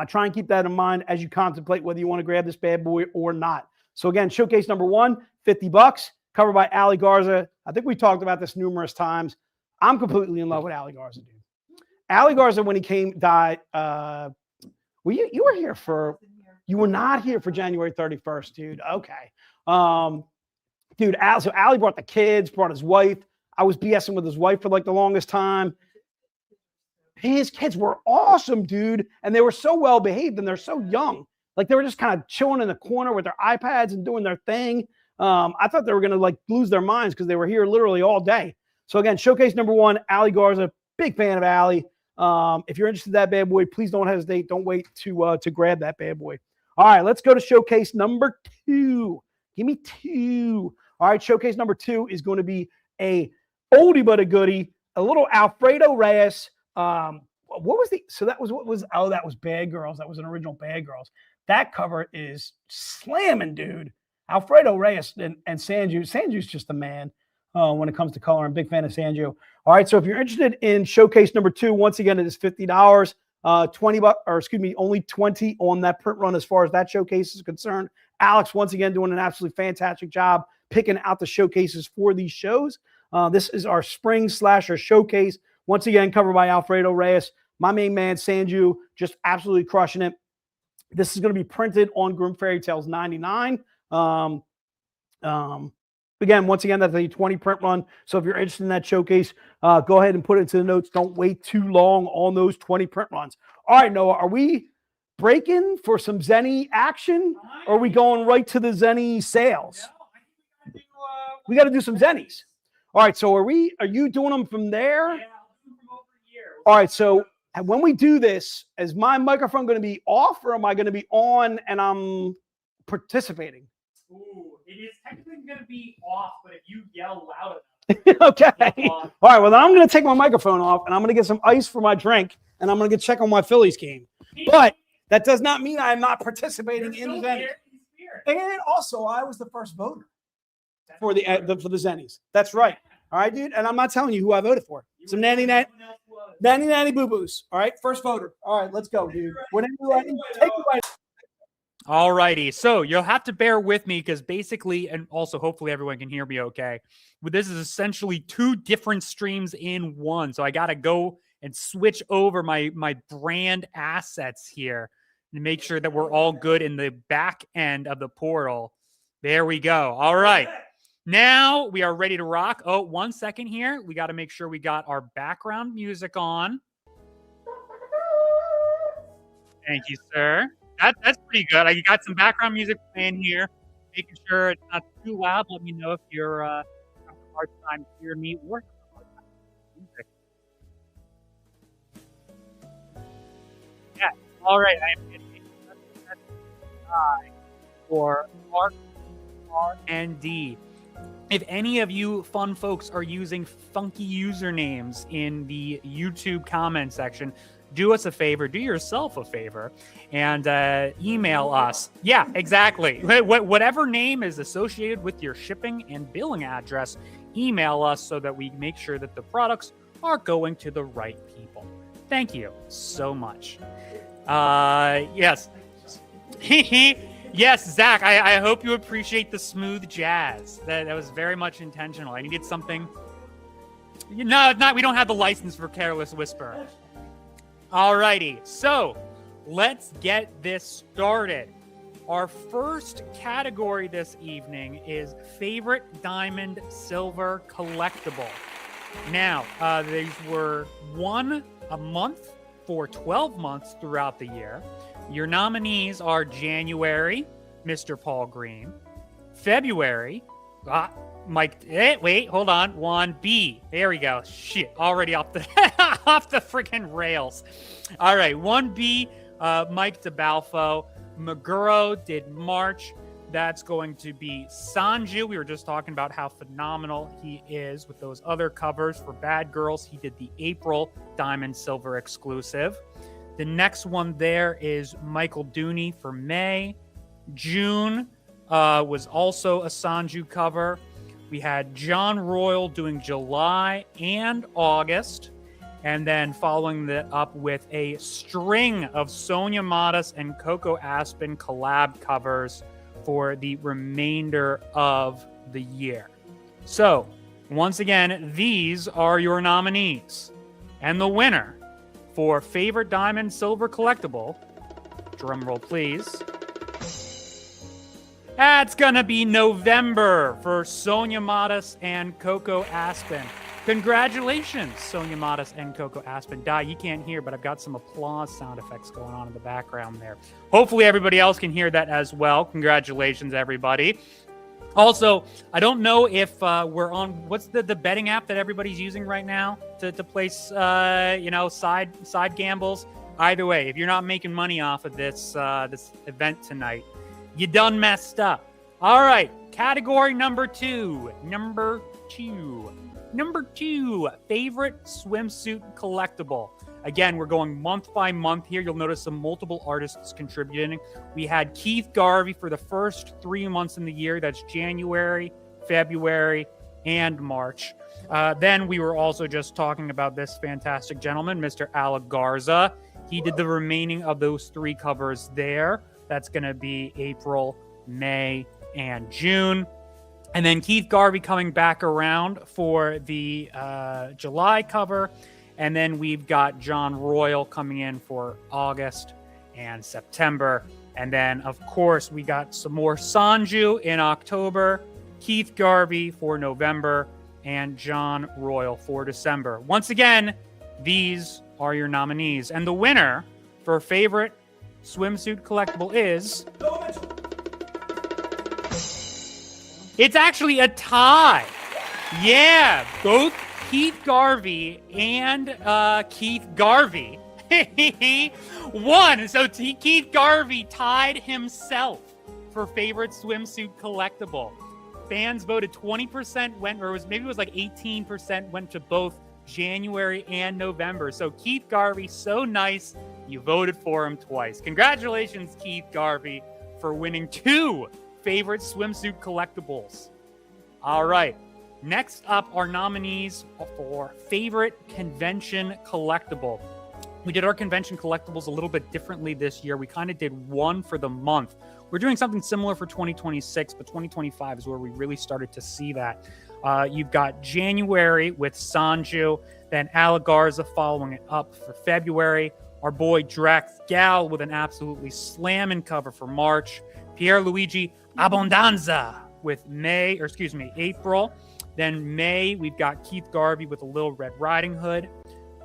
Try and keep that in mind as you contemplate whether you want to grab this bad boy or not. So again, showcase number 1, $50, covered by Ali Garza. I think we talked about this numerous times. I'm completely in love with Ali Garza, dude. Ali Garza, when he died. Well, you were here you were not here for January 31st, dude. Okay. Dude, so Ali brought the kids, brought his wife. I was BSing with his wife for like the longest time. His kids were awesome, dude. And they were so well behaved and they're so young. Like they were just kind of chilling in the corner with their iPads and doing their thing. I thought they were going to like lose their minds because they were here literally all day. So again, showcase number 1, Ali Garza. Big fan of Ali. If you're interested in that bad boy, please don't hesitate. Don't wait to grab that bad boy. All right, let's go to showcase number 2. Give me 2. All right, showcase number 2 is going to be a oldie but a goodie, a little Alfredo Reyes. That was Bad Girls. That was an original Bad Girls. That cover is slamming, dude. Alfredo Reyes and Sanju. Sanju's just the man when it comes to color. I'm a big fan of Sanju. All right, so if you're interested in showcase number 2, once again, it is $50. Only 20 on that print run as far as that showcase is concerned. Alex, once again, doing an absolutely fantastic job picking out the showcases for these shows. This is our spring slasher showcase. Once again, covered by Alfredo Reyes. My main man, Sanju, just absolutely crushing it. This is going to be printed on Grim Fairy Tales 99. Again, once again, that's a 20 print run. So if you're interested in that showcase, go ahead and put it into the notes. Don't wait too long on those 20 print runs. All right, Noah, are we breaking for some Zenny action? Or are we going right to the Zenny sales? We got to do some Zennies. All right. So are you doing them from there? Yeah, I'll do them from over here. All right. So when we do this, is my microphone going to be off or am I going to be on and I'm participating? Ooh, it is technically going to be off, but if you yell loud enough. Okay. All right. Well, then I'm going to take my microphone off and I'm going to get some ice for my drink and I'm going to check on my Phillies game. But that does not mean I'm not participating in the Zennies. And also, I was the first voter for the Zennies. That's right. All right, dude. And I'm not telling you who I voted for. Some nanny boo boos. All right, first voter. All right, let's go, dude. Whenever you're ready, take it away. All righty. So you'll have to bear with me because basically, and also hopefully everyone can hear me okay, but this is essentially two different streams in one. So I got to go and switch over my brand assets here to make sure that we're all good in the back end of the portal. There we go. All right. Now we are ready to rock. Oh, 1 second here. We got to make sure we got our background music on. Thank you, sir. That's pretty good. You got some background music playing here, making sure it's not too loud. Let me know if you're having a hard time hearing me or having a hard time hearing music. Yeah. All right. I am getting a for R&D. If any of you fun folks are using funky usernames in the YouTube comment section, do us a favor, do yourself a favor, and email us. Yeah, exactly. Whatever name is associated with your shipping and billing address, email us so that we make sure that the products are going to the right people. Thank you so much. Yes. Yes, Zach, I hope you appreciate the smooth jazz. That was very much intentional. I needed something. No, we don't have the license for Careless Whisper. Alrighty, so let's get this started. Our first category this evening is favorite diamond silver collectible. Now, these were one a month for 12 months throughout the year. Your nominees are January, Mr. Paul Green, February, Mike. Wait, hold on. 1B. There we go. Shit, already off the off the freaking rails. All right, 1B. Mike DeBalfo. Maguro did March. That's going to be Sanju. We were just talking about how phenomenal he is with those other covers for Bad Girls. He did the April Diamond Silver exclusive. The next one there is Michael Dooney for May. June was also a Sanju cover. We had John Royal doing July and August. And then following that up with a string of Sonia Modis and Coco Aspen collab covers for the remainder of the year. So, once again, these are your nominees. And the winner for favorite diamond silver collectible, drum roll please, that's gonna be November for Sonia Modis and Coco Aspen. Congratulations, Sonia Modis and Coco Aspen. You can't hear, but I've got some applause sound effects going on in the background there. Hopefully everybody else can hear that as well. Congratulations, everybody. Also, I don't know if we're on, what's the betting app that everybody's using right now to place, side gambles? Either way, if you're not making money off of this event tonight, you done messed up. All right, category number two, favorite swimsuit collectible. Again, we're going month by month here. You'll notice some multiple artists contributing. We had Keith Garvey for the first 3 months in the year. That's January, February, and March. Then we were also just talking about this fantastic gentleman, Mr. Alec Garza. He did the remaining of those 3 covers there. That's going to be April, May, and June. And then Keith Garvey coming back around for the July cover. And then we've got John Royal coming in for August and September. And then, of course, we got some more Sanju in October, Keith Garvey for November, and John Royal for December. Once again, these are your nominees. And the winner for favorite swimsuit collectible is... It's actually a tie. Yeah, both Keith Garvey and Keith Garvey won. So Keith Garvey tied himself for favorite swimsuit collectible. Fans voted 20% went, or maybe it was like 18% went to both January and November. So Keith Garvey, so nice, you voted for him twice. Congratulations, Keith Garvey, for winning 2 favorite swimsuit collectibles. All right. Next up are nominees for favorite convention collectible. We did our convention collectibles a little bit differently this year. We kind of did one for the month. We're doing something similar for 2026, but 2025 is where we really started to see that. You've got January with Sanju, then Alagarza following it up for February. Our boy Drax Gal with an absolutely slamming cover for March. Pierluigi Abbondanza with April. Then May, we've got Keith Garvey with a Little Red Riding Hood.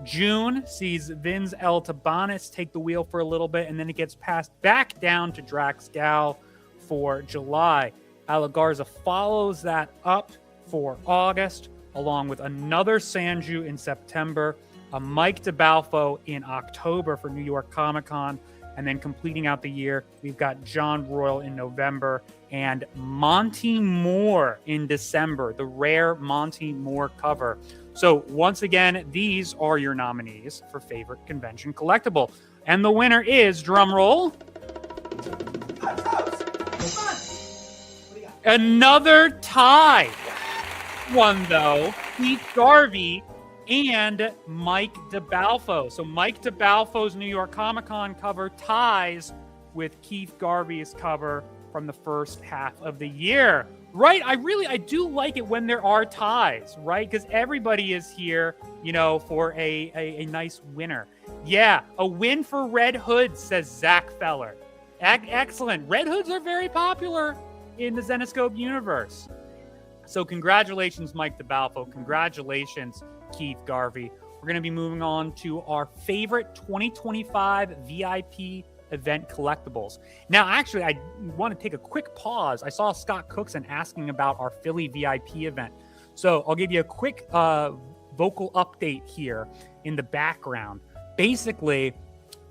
June sees Vince L. Tabanis take the wheel for a little bit, and then it gets passed back down to Drax Gal for July. Alagarza follows that up for August, along with another Sanju in September, a Mike DeBalfo in October for New York Comic Con, and then completing out the year, we've got John Royal in November and Monty Moore in December, the rare Monty Moore cover. So once again, these are your nominees for favorite convention collectible. And the winner is, drum roll, another tie. One, though, Keith Garvey and Mike DeBalfo. So Mike DeBalfo's New York Comic Con cover ties with Keith Garvey's cover from the first half of the year. Right? I do like it when there are ties, right? Because everybody is here, for a nice winner. Yeah, a win for Red Hoods, says Zach Feller. Excellent. Red Hoods are very popular in the Zenescope universe. So congratulations, Mike DeBalfo. Congratulations, Keith Garvey. We're going to be moving on to our favorite 2025 VIP event collectibles. Now, actually, I want to take a quick pause. I saw Scott Cookson asking about our Philly VIP event. So I'll give you a quick vocal update here in the background. Basically,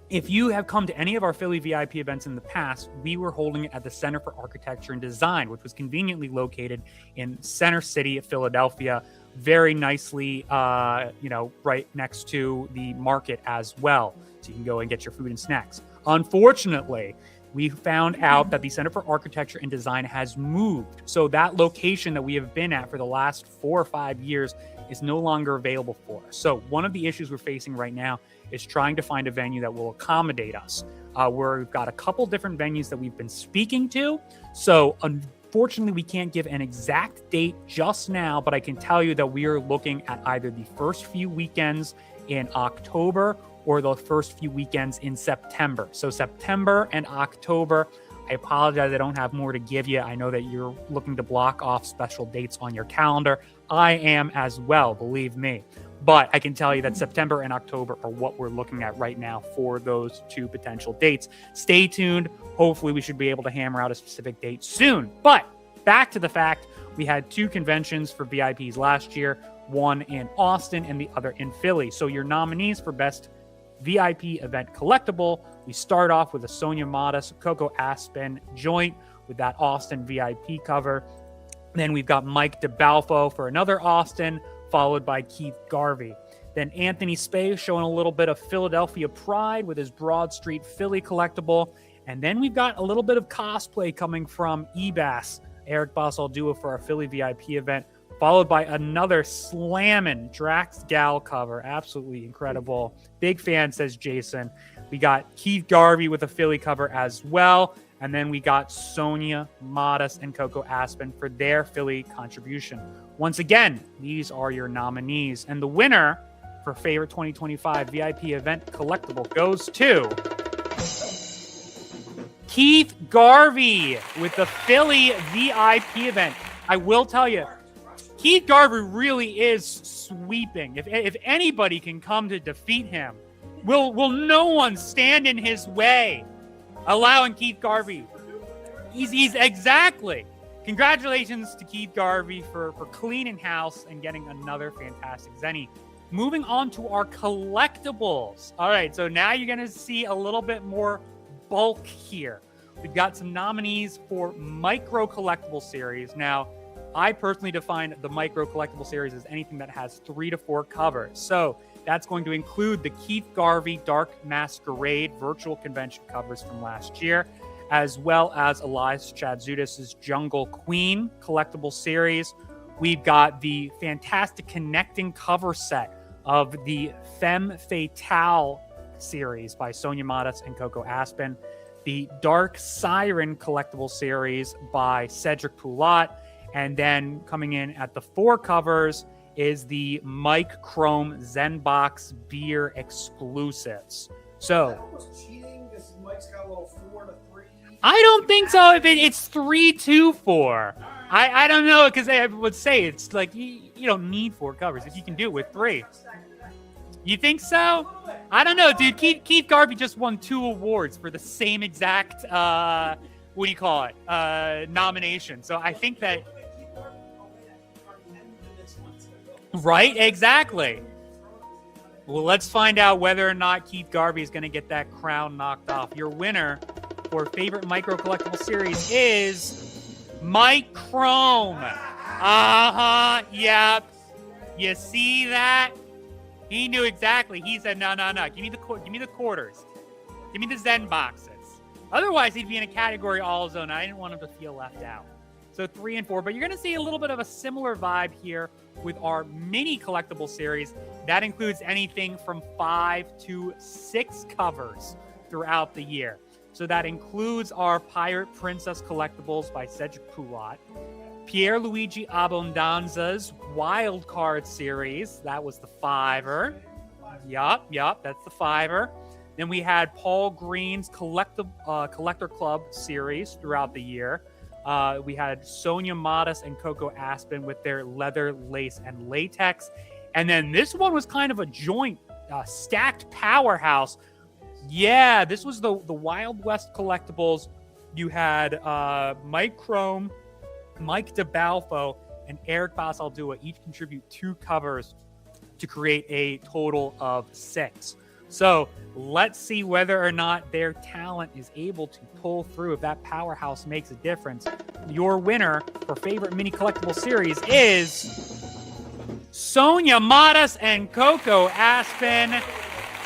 if you have come to any of our Philly VIP events in the past, we were holding it at the Center for Architecture and Design, which was conveniently located in Center City of Philadelphia, very nicely, right next to the market as well. So you can go and get your food and snacks. Unfortunately, we found out that the Center for Architecture and Design has moved. So that location that we have been at for the last 4 or 5 years is no longer available for us. So one of the issues we're facing right now is trying to find a venue that will accommodate us. We've got a couple different venues that we've been speaking to. So unfortunately, we can't give an exact date just now, but I can tell you that we are looking at either the first few weekends in October or the first few weekends in September. So September and October. I apologize, I don't have more to give you. I know that you're looking to block off special dates on your calendar. I am as well, believe me. But I can tell you that September and October are what we're looking at right now for those 2 potential dates. Stay tuned. Hopefully we should be able to hammer out a specific date soon. But back to the fact, we had 2 conventions for VIPs last year, one in Austin and the other in Philly. So your nominees for best VIP event collectible, we start off with a Sonia Modis Coco Aspen joint with that Austin VIP cover. Then we've got Mike DeBalfo for another Austin, followed by Keith Garvey. Then Anthony Spay showing a little bit of Philadelphia pride with his Broad Street Philly collectible. And then we've got a little bit of cosplay coming from Ebass, Eric Basaldua for our Philly VIP event, followed by another slamming Drax Gal cover. Absolutely incredible. Big fan, says Jason. We got Keith Garvey with a Philly cover as well. And then we got Sonia Modis and Coco Aspen for their Philly contribution. Once again, these are your nominees. And the winner for favorite 2025 VIP event collectible goes to Keith Garvey with the Philly VIP event. I will tell you, Keith Garvey really is sweeping. If anybody can come to defeat him, will no one stand in his way? allowing Keith Garvey. He's exactly. Congratulations to Keith Garvey for cleaning house and getting another fantastic Zenny. Moving on to our collectibles. All right, so now you're going to see a little bit more bulk here. We've got some nominees for micro collectible series. Now, I personally define the micro collectible series as anything that has 3 to 4 covers. So that's going to include the Keith Garvey Dark Masquerade virtual convention covers from last year, as well as Elias Chadzudis' Jungle Queen collectible series. We've got the fantastic connecting cover set of the Femme Fatale series by Sonia Modis and Coco Aspen, the Dark Siren collectible series by Cedric Poulat, and then coming in at the 4 covers is the Mike Chrome Zenbox Beer exclusives. So, almost cheating because Mike's got a little 4 to 3. I don't think so. If it's 3-2-4, I don't know, because I would say it's like you don't need 4 covers if you can do it with 3. You think so? I don't know, dude. Keith Garvey just won 2 awards for the same exact nomination. So I think that right, exactly. Well, let's find out whether or not Keith Garvey is going to get that crown knocked off. Your winner for favorite micro collectible series is Mike Chrome. Yep. You see that? He knew exactly. He said, no. Give me the quarters. Give me the Zen boxes. Otherwise, he'd be in a category all his own. I didn't want him to feel left out. So 3 and 4. But you're going to see a little bit of a similar vibe here with our mini collectible series. That includes anything from 5 to 6 covers throughout the year. So that includes our Pirate Princess collectibles by Cedric Poulat, Pierluigi Abbondanza's Wild Card series. That was the 5er. Yup, that's the 5er. Then we had Paul Green's Collector Club series throughout the year. We had Sonia Modis and Coco Aspen with their leather, lace, and latex. And then this one was kind of a joint stacked powerhouse. Yeah, this was the Wild West collectibles. You had Mike Chrome, Mike DeBalfo, and Eric Basaldua each contribute 2 covers to create a total of 6. So let's see whether or not their talent is able to pull through, if that powerhouse makes a difference. Your winner for favorite mini collectible series is Sonia Modis and Coco Aspen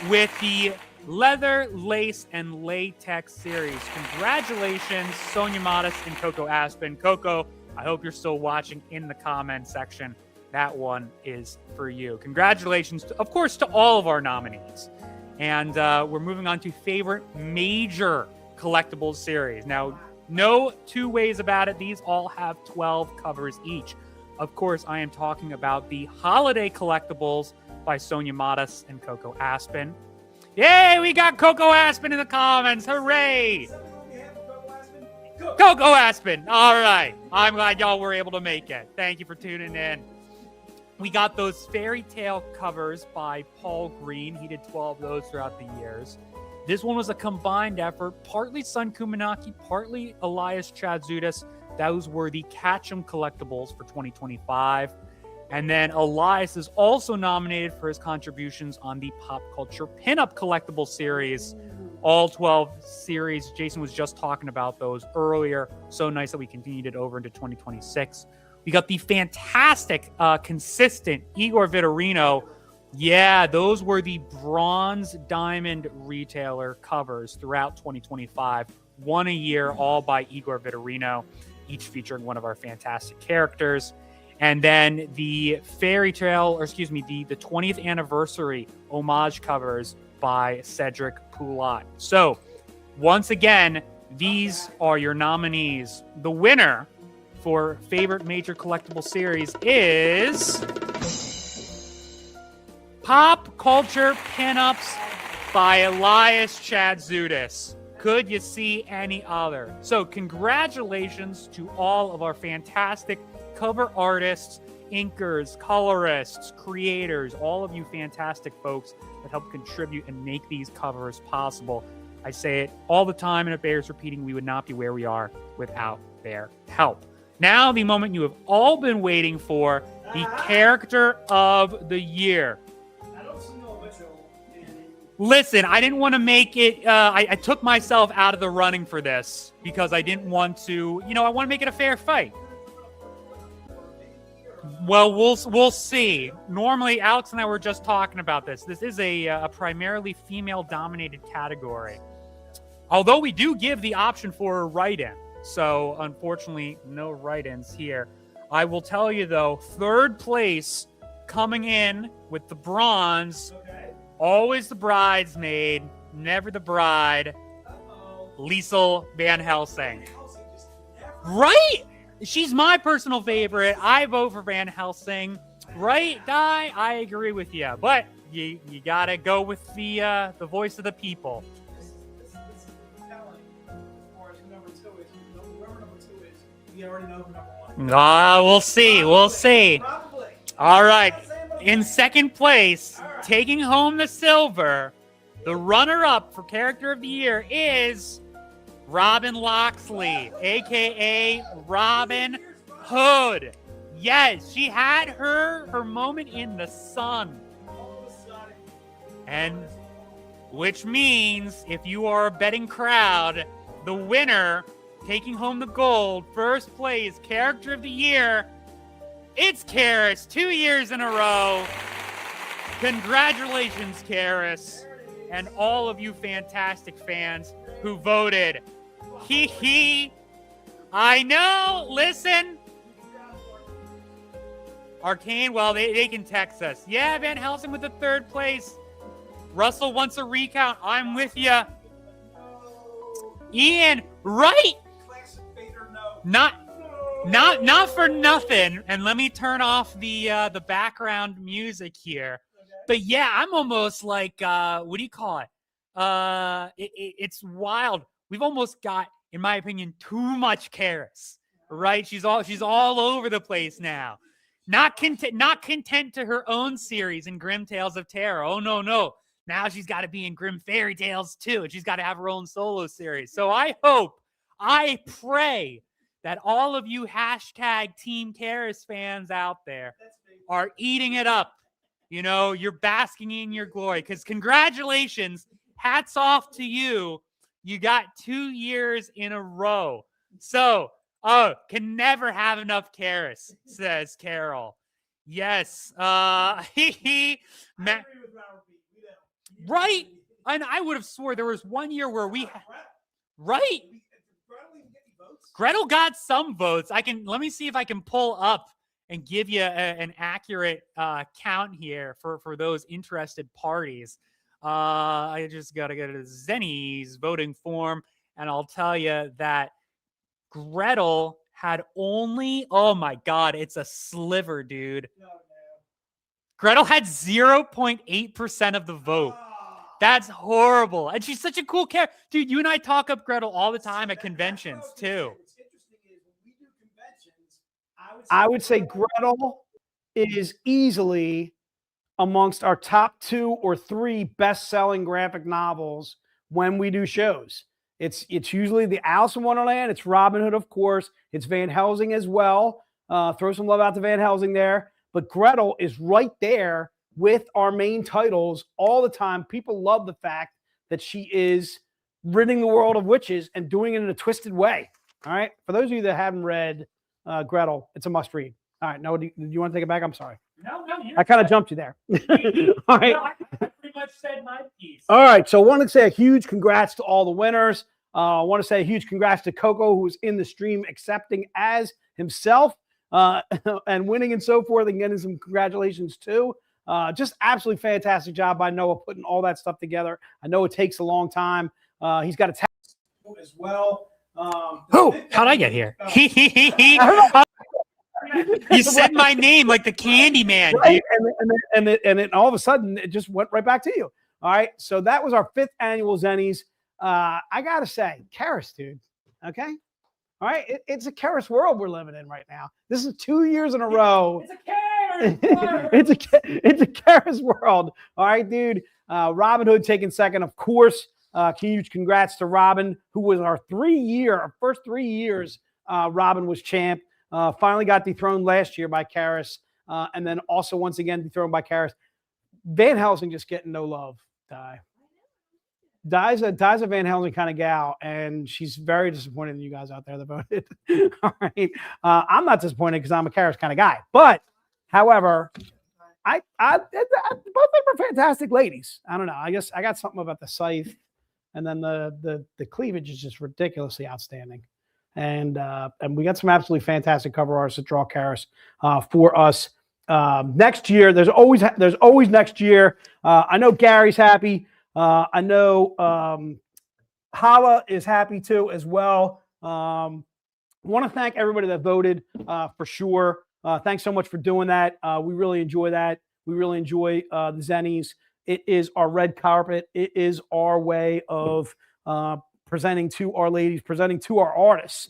with the leather, lace, and latex series. Congratulations, Sonia Modis and Coco Aspen. Coco, I hope you're still watching in the comment section. That one is for you. Congratulations, of course, to all of our nominees. And we're moving on to favorite major collectibles series. Now, no 2 ways about it. These all have 12 covers each. Of course, I am talking about the holiday collectibles by Sonia Modis and Coco Aspen. Yay, we got Coco Aspen in the comments. Hooray! Coco Aspen. All right. I'm glad y'all were able to make it. Thank you for tuning in. We got those fairy tale covers by Paul Green. He did 12 of those throughout the years. This one was a combined effort, partly Sun Kumanaki, partly Elias Chadzudis. Those were the Catchem collectibles for 2025. And then Elias is also nominated for his contributions on the Pop Culture Pinup Collectible series. All 12 series. Jason was just talking about those earlier. So nice that we continued it over into 2026. We got the fantastic, consistent Igor Vitorino. Yeah, those were the bronze diamond retailer covers throughout 2025. One a year, all by Igor Vitorino, each featuring one of our fantastic characters. And then the the 20th anniversary homage covers by Cedric Poulat. So, once again, these are your nominees. The winner for favorite major collectible series is Pop Culture Pinups by Elias Chadzudis. Could you see any other? So congratulations to all of our fantastic cover artists, inkers, colorists, creators, all of you fantastic folks that help contribute and make these covers possible. I say it all the time, and it bears repeating. We would not be where we are without their help. Now, the moment you have all been waiting for, the character of the year. I don't see no Mitchell in. Listen, I didn't want to make it, I took myself out of the running for this because I didn't want to, I want to make it a fair fight. Well, we'll see. Normally, Alex and I were just talking about this. This is a primarily female-dominated category. Although we do give the option for a write-in. So, unfortunately, no write-ins here. I will tell you, though, third place coming in with the bronze. Okay. Always the bridesmaid, never the bride. Liesel Van Helsing. Right? She's my personal favorite. I vote for Van Helsing. Right, Di? I agree with you. But you gotta go with the voice of the people. This is telling as far as who number 2 is. Whoever number 2 is, we already know who number 1 is. We'll see. We'll see. Probably. All right. In second place, taking home the silver, the runner-up for Character of the Year is Robin Loxley, a.k.a. Robin Hood. Yes, she had her moment in the sun. And which means if you are a betting crowd, the winner taking home the gold, first place, Character of the Year, it's Karis, 2 years in a row. Congratulations, Karis, and all of you fantastic fans who voted. Hee hee. I know. Listen. Arcane, well, they can text us. Yeah, Van Helsing with the third place. Russell wants a recount. I'm with you. Ian, right? Classic Vader, no. Not for nothing. And let me turn off the background music here. But yeah, I'm almost like what do you call it? It's wild. We've almost got, in my opinion, too much Karis. Right? She's all over the place now. Not content to her own series in Grim Tales of Terror. Oh no. Now she's got to be in Grim Fairy Tales too, and she's got to have her own solo series. So I pray that all of you hashtag Team Karis fans out there are eating it up. You're basking in your glory, because congratulations, hats off to you. You got 2 years in a row. So, can never have enough Karis, says Carol. Yes. I agree with Robert B. Right? And I would have swore there was 1 year where we right? Gretel got some votes. Let me see if I can pull up and give you an accurate count here for those interested parties. I just got to go to Zenny's voting form, and I'll tell you that Gretel had only, oh my God, it's a sliver, dude. Gretel had 0.8% of the vote. That's horrible. And she's such a cool character. Dude, you and I talk up Gretel all the time at conventions, too. What's interesting is when we do conventions, I would say Gretel is easily amongst our top 2 or 3 best-selling graphic novels when we do shows. It's usually the Alice in Wonderland. It's Robin Hood, of course. It's Van Helsing as well. Throw some love out to Van Helsing there. But Gretel is right there with our main titles all the time. People love the fact that she is ridding the world of witches and doing it in a twisted way. All right. For those of you that haven't read Gretel, it's a must read. All right. Noah, do you want to take it back? I'm sorry. No. I kind of jumped you there. All right. No, I pretty much said my piece. All right. So I want to say a huge congrats to all the winners. I want to say a huge congrats to Coco, who was in the stream accepting as himself and winning and so forth, and getting some congratulations too. Just absolutely fantastic job by Noah putting all that stuff together. I know it takes a long time. He's got a as well. How'd I get here? You said my name like the Candy Man. Right? And then all of a sudden it just went right back to you. All right. So that was our 5th annual Zennies. I gotta say, Karis, dude. Okay. All right. It's a Karis world we're living in right now. This is 2 years in a row. It's a Karis world. It's a Karis world. All right, dude. Robin Hood taking second, of course. Huge congrats to Robin, who was our first 3 years. Robin was champ. Finally got dethroned last year by Karis, and then also once again dethroned by Karis. Van Helsing just getting no love. Di's a Van Helsing kind of gal, and she's very disappointed in you guys out there that voted. All right, I'm not disappointed because I'm a Karis kind of guy. But, however, both of them are fantastic ladies. I don't know. I guess I got something about the scythe, and then the cleavage is just ridiculously outstanding. And we got some absolutely fantastic cover artists that draw Karis for us. Next year, there's always next year. I know Gary's happy. I know Hala is happy too as well. I want to thank everybody that voted for sure. Thanks so much for doing that. We really enjoy that. We really enjoy the Zennies. It is our red carpet. It is our way of presenting to our ladies, presenting to our artists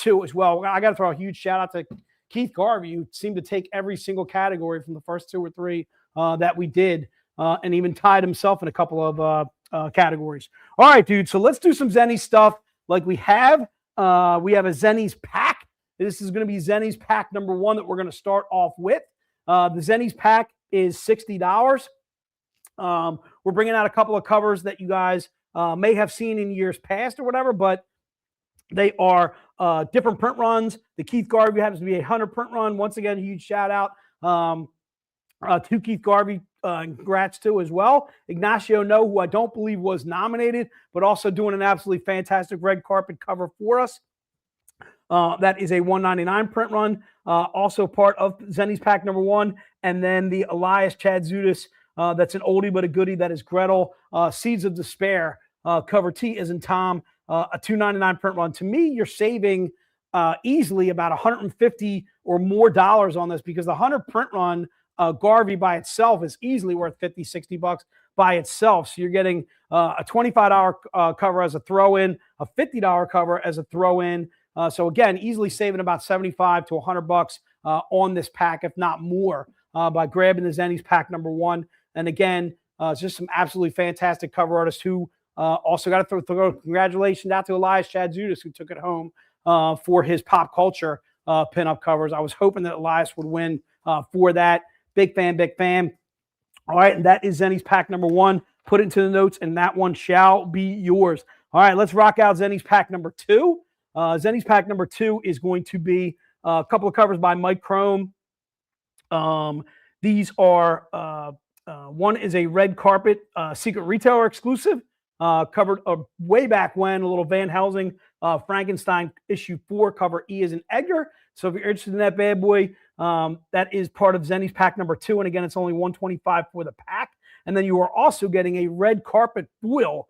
too as well. I got to throw a huge shout out to Keith Garvey, who seemed to take every single category from the first 2 or 3 that we did. And even tied himself in a couple of categories. All right, dude. So let's do some Zennies stuff like we have. We have a Zennies pack. This is going to be Zennies pack number 1 that we're going to start off with. The Zennies pack is $60. We're bringing out a couple of covers that you guys may have seen in years past or whatever, but they are different print runs. The Keith Garvey happens to be a 100 print run. Once again, a huge shout out to Keith Garvey. Congrats to as well. Ignacio No, who I don't believe was nominated, but also doing an absolutely fantastic red carpet cover for us. That is a $199 print run. Also part of Zennies pack number 1. And then the Elias Chad Zudas, that's an oldie but a goodie. That is Gretel. Seeds of Despair. Cover T as in Tom. A $299 print run. To me, you're saving easily about $150 or more on this, because the 100 print run Garvey by itself is easily worth $50, $60 by itself. So you're getting a $25 cover as a throw-in, a $50 cover as a throw-in. So again, easily saving about $75 to $100 on this pack, if not more, by grabbing the Zennies pack number 1. And again, just some absolutely fantastic cover artists who also got to throw congratulations out to Elias Chad Zudas, who took it home for his pop culture pinup covers. I was hoping that Elias would win for that. Big fan, big fan. All right, and that is Zennies pack number 1. Put it into the notes, and that one shall be yours. All right, let's rock out Zennies pack number 2. Zennies pack number 2 is going to be a couple of covers by Mike Chrome. These are, one is a red carpet secret retailer exclusive, covered way back when, a little Van Helsing Frankenstein issue 4 cover E as in Edgar. So if you're interested in that bad boy, that is part of Zennies pack number 2. And again, it's only $125 for the pack. And then you are also getting a red carpet foil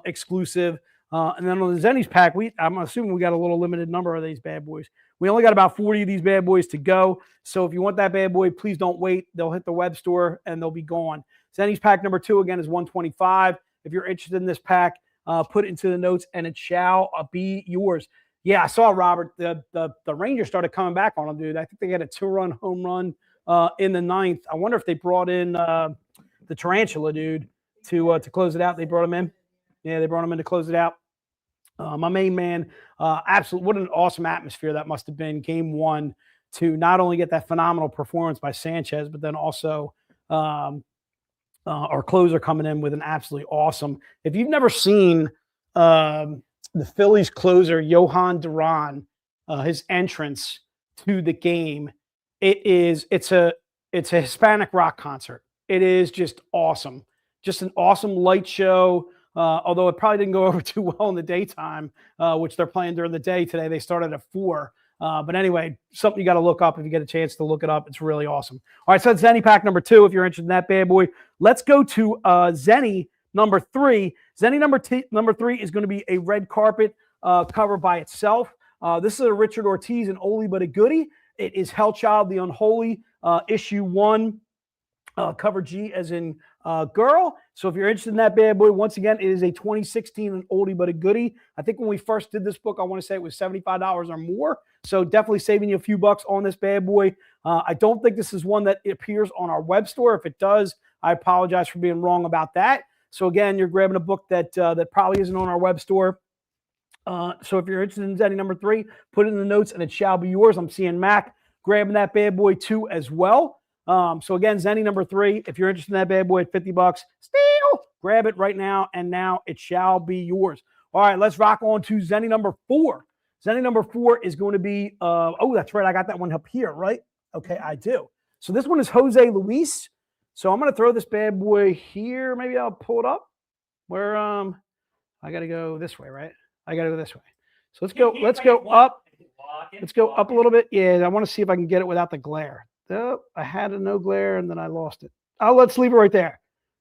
exclusive. And then on the Zennies pack, I'm assuming we got a little limited number of these bad boys. We only got about 40 of these bad boys to go. So if you want that bad boy, please don't wait. They'll hit the web store and they'll be gone. Zennies pack number 2, again, is $125. If you're interested in this pack, put it into the notes and it shall be yours. Yeah, I saw Robert. The Rangers started coming back on him, dude. I think they had a 2-run home run in the 9th. I wonder if they brought in the Tarantula dude to close it out. They brought him in. Yeah, they brought him in to close it out. My main man, absolutely, what an awesome atmosphere that must have been game 1 to not only get that phenomenal performance by Sanchez, but then also our closer coming in with an absolutely awesome. If you've never seen the Phillies closer, Johan Duran, his entrance to the game, it's a Hispanic rock concert. It is just awesome. Just an awesome light show. Although it probably didn't go over too well in the daytime, which they're playing during the day today. They started at 4. But anyway, something you got to look up if you get a chance to look it up. It's really awesome. All right, so that's Zenny pack number 2 if you're interested in that bad boy. Let's go to Zenny number 3. Zenny number 3 is going to be a red carpet cover by itself. This is a Richard Ortiz, an oldie but a goodie. It is Hellchild the Unholy, issue 1, cover G as in girl. So if you're interested in that bad boy, once again, it is a 2016 an oldie but a goodie. I think when we first did this book, I want to say it was $75 or more. So definitely saving you a few bucks on this bad boy. I don't think this is one that appears on our web store. If it does, I apologize for being wrong about that. So again, you're grabbing a book that that probably isn't on our web store. So if you're interested in Zenny number 3, put it in the notes and it shall be yours. I'm seeing Mac grabbing that bad boy too as well. So again, Zenny number 3, if you're interested in that bad boy at $50, steal, grab it right now, and now it shall be yours. All right, let's rock on to Zenny number 4. Zenny number 4 is going to be, oh, that's right, I got that one up here, right? Okay, I do. So this one is Jose Luis. So I'm going to throw this bad boy here. Maybe I'll pull it up where I got to go this way, right? I got to go this way. So let's go up. Let's go up a little bit. Yeah, I want to see if I can get it without the glare. Oh, I had a no glare and then I lost it. Oh, let's leave it right there.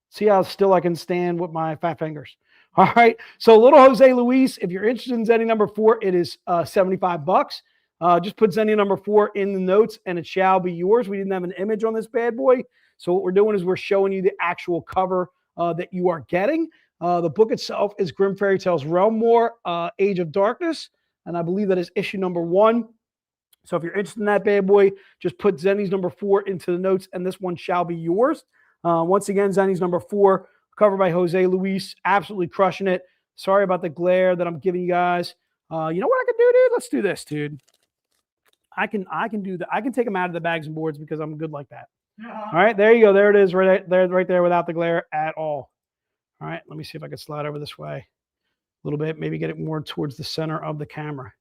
See how still I can stand with my fat fingers. All right. So little Jose Luis, if you're interested in Zenny number 4, it is $75. Just put Zenny number 4 in the notes and it shall be yours. We didn't have an image on this bad boy. So what we're doing is we're showing you the actual cover that you are getting. The book itself is Grimm Fairy Tales Realmore, Age of Darkness. And I believe that is issue number 1. So if you're interested in that bad boy, just put Zenny's number 4 into the notes and this one shall be yours. Once again, Zenny's number 4, covered by Jose Luis, absolutely crushing it. Sorry about the glare that I'm giving you guys. You know what I can do, dude? Let's do this, dude. I can do that. I can take them out of the bags and boards because I'm good like that. All right, there you go. There it is, right there without the glare at all. All right, let me see if I can slide over this way a little bit, maybe get it more towards the center of the camera.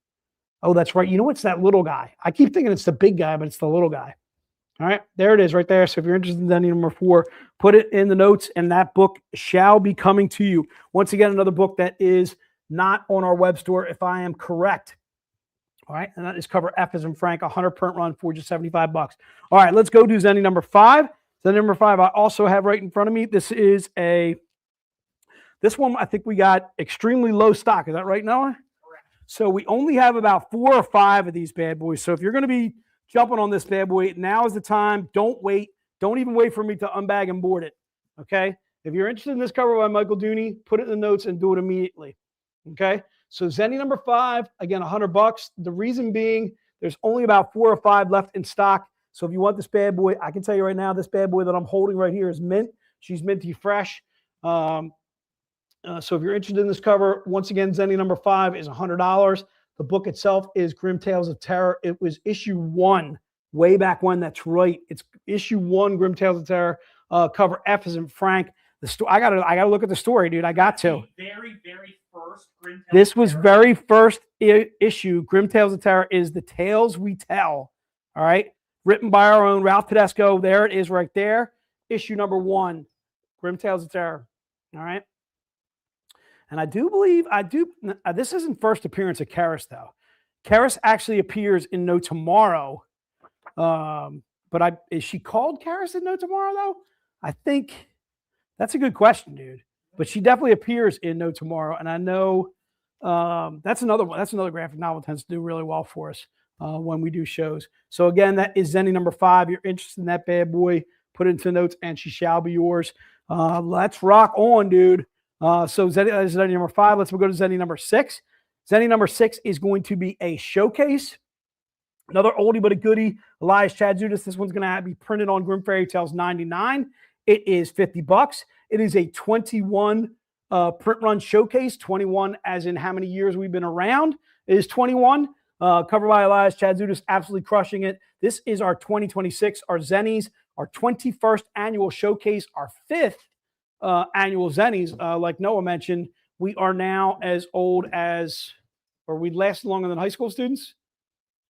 Oh, that's right. You know, it's that little guy. I keep thinking it's the big guy, but it's the little guy. All right, there it is right there. So if you're interested in Zenny number 4, put it in the notes and that book shall be coming to you. Once again, another book that is not on our web store, if I am correct. All right, and that is cover F as in Frank, 100 print run for just $75. All right, let's go do Zenny number 5. Zenny number 5 I also have right in front of me. This one I think we got extremely low stock. Is that right, Noah? Correct. So we only have about 4 or 5 of these bad boys. So if you're going to be jumping on this bad boy, now is the time. Don't wait. Don't even wait for me to unbag and board it. Okay? If you're interested in this cover by Michael Dooney, put it in the notes and do it immediately. Okay? So Zenny number 5, again, $100. The reason being, there's only about 4 or 5 left in stock. So if you want this bad boy, I can tell you right now, this bad boy that I'm holding right here is mint. She's minty fresh. So if you're interested in this cover, once again, Zenny number 5 is $100. The book itself is Grimm Tales of Terror. It was issue 1 way back when. That's right. It's issue 1, Grimm Tales of Terror. Cover F as in Frank. I gotta look at the story, dude. I got to. Very, very first Grimm Tales. This was very first issue. Grimm Tales of Terror is the tales we tell. All right, written by our own Ralph Tedesco. There it is, right there. Issue number 1, Grimm Tales of Terror. All right. And I do believe, this isn't first appearance of Karis, though. Karis actually appears in No Tomorrow. But is she called Karis in No Tomorrow, though? I think that's a good question, dude. But she definitely appears in No Tomorrow. And I know that's another one. That's another graphic novel that tends to do really well for us when we do shows. So again, that is Zenny number 5. You're interested in that bad boy, put it into the notes and she shall be yours. Let's rock on, dude. So Zenny number 5. Let's go to Zenny number 6. Zenny number 6 is going to be a showcase. Another oldie but a goodie. Elias Chadzudis. This one's going to be printed on Grimm Fairy Tales 99. It is $50. It is a 21 print run showcase. 21 as in how many years we've been around. It is 21. Covered by Elias Chadzudis. Absolutely crushing it. This is our 2026, our Zennies, our 21st annual showcase, our 5th annual Zennies. Like Noah mentioned, we are now as old as, or we last longer than high school students.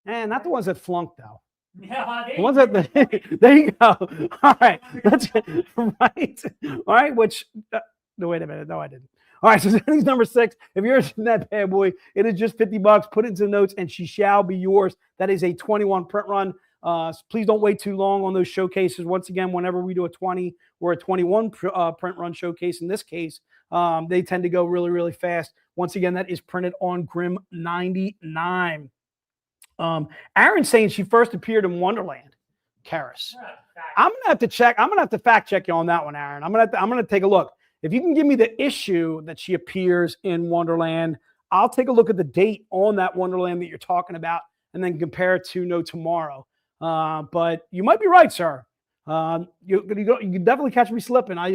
And not the ones that flunked, though. Yeah, The ones that, there you go. All right. That's right. All right. Which, no, wait a minute. No, I didn't. All right. So Zennies number 6. If you're in that bad boy, it is just $50. Put it into the notes and she shall be yours. That is a 21 print run. Please don't wait too long on those showcases. Once again, whenever we do a 20 or a 21 print run showcase, in this case, they tend to go really, really fast. Once again, that is printed on Grimm 99. Aaron's saying she first appeared in Wonderland. Karis. I'm gonna have to check. I'm gonna have to fact check you on that one, Aaron. I'm gonna take a look. If you can give me the issue that she appears in Wonderland, I'll take a look at the date on that Wonderland that you're talking about, and then compare it to No Tomorrow. But you might be right, sir. You can definitely catch me slipping. I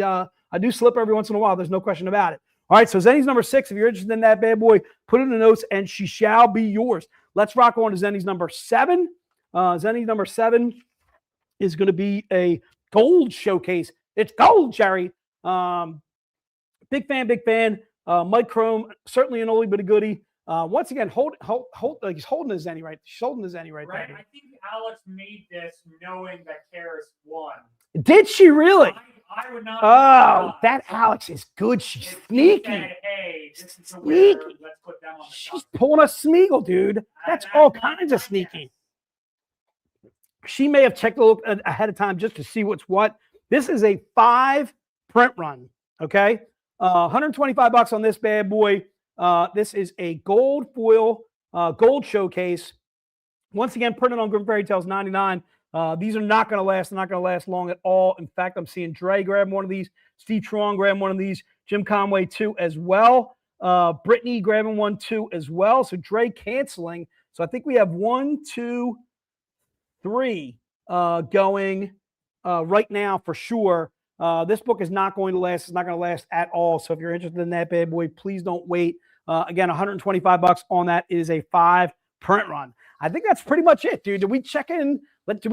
I do slip every once in a while. There's no question about it. All right, so Zenny's number 6. If you're interested in that bad boy, put it in the notes, and she shall be yours. Let's rock on to Zenny's number 7. Zenny's number 7 is going to be a gold showcase. It's gold, Jerry. Big fan. Mike Chrome, certainly an oldie but a goodie. Once again, hold like he's holding his Zenny right. She's holding his Zenny right there. I think Alex made this knowing that Karis won. Did she really? I would not. Oh, that Alex is good. She's sneaky. Said, hey, this is the Sneaky. winner. Let's put them on the She's top. pulling a Smeagol, dude. That's all kinds of sneaky. She may have checked a look ahead of time just to see what's what. This is a 5 print run. Okay, $125 on this bad boy. This is a gold foil, gold showcase. Once again, printed on Grim Fairy Tales 99. These are not going to last. They're not going to last long at all. In fact, I'm seeing Dre grab one of these. Steve Trong grab one of these. Jim Conway too as well. Brittany grabbing one too as well. So Dre canceling. So I think we have 1, 2, 3 going right now for sure. This book is not going to last. It's not going to last at all. So if you're interested in that bad boy, please don't wait. Again, $125 on that is a 5 print run. I think that's pretty much it, dude. Did we check in?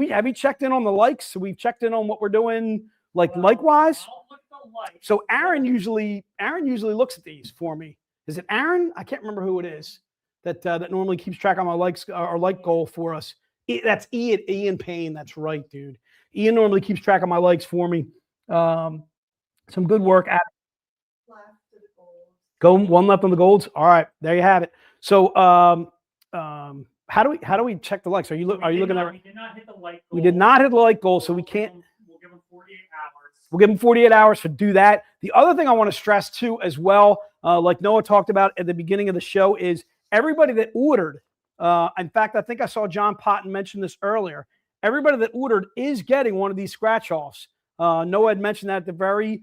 Have you checked in on the likes? So we've checked in on what we're doing, likewise. I'll look at the likes. So Aaron usually looks at these for me. Is it Aaron? I can't remember who it is that normally keeps track on my likes or like goal for us. That's Ian Payne. That's right, dude. Ian normally keeps track of my likes for me. Some good work at go one left on the golds. All right, there you have it. So how do we check the likes? Are you looking at? We did not hit the like goal. We did not hit the like goal, so we can't. We'll give them 48 hours. We'll give them 48 hours to do that. The other thing I want to stress too, as well, like Noah talked about at the beginning of the show, is everybody that ordered. In fact, I think I saw John Potton mention this earlier. Everybody that ordered is getting one of these scratch offs. Noah had mentioned that at the very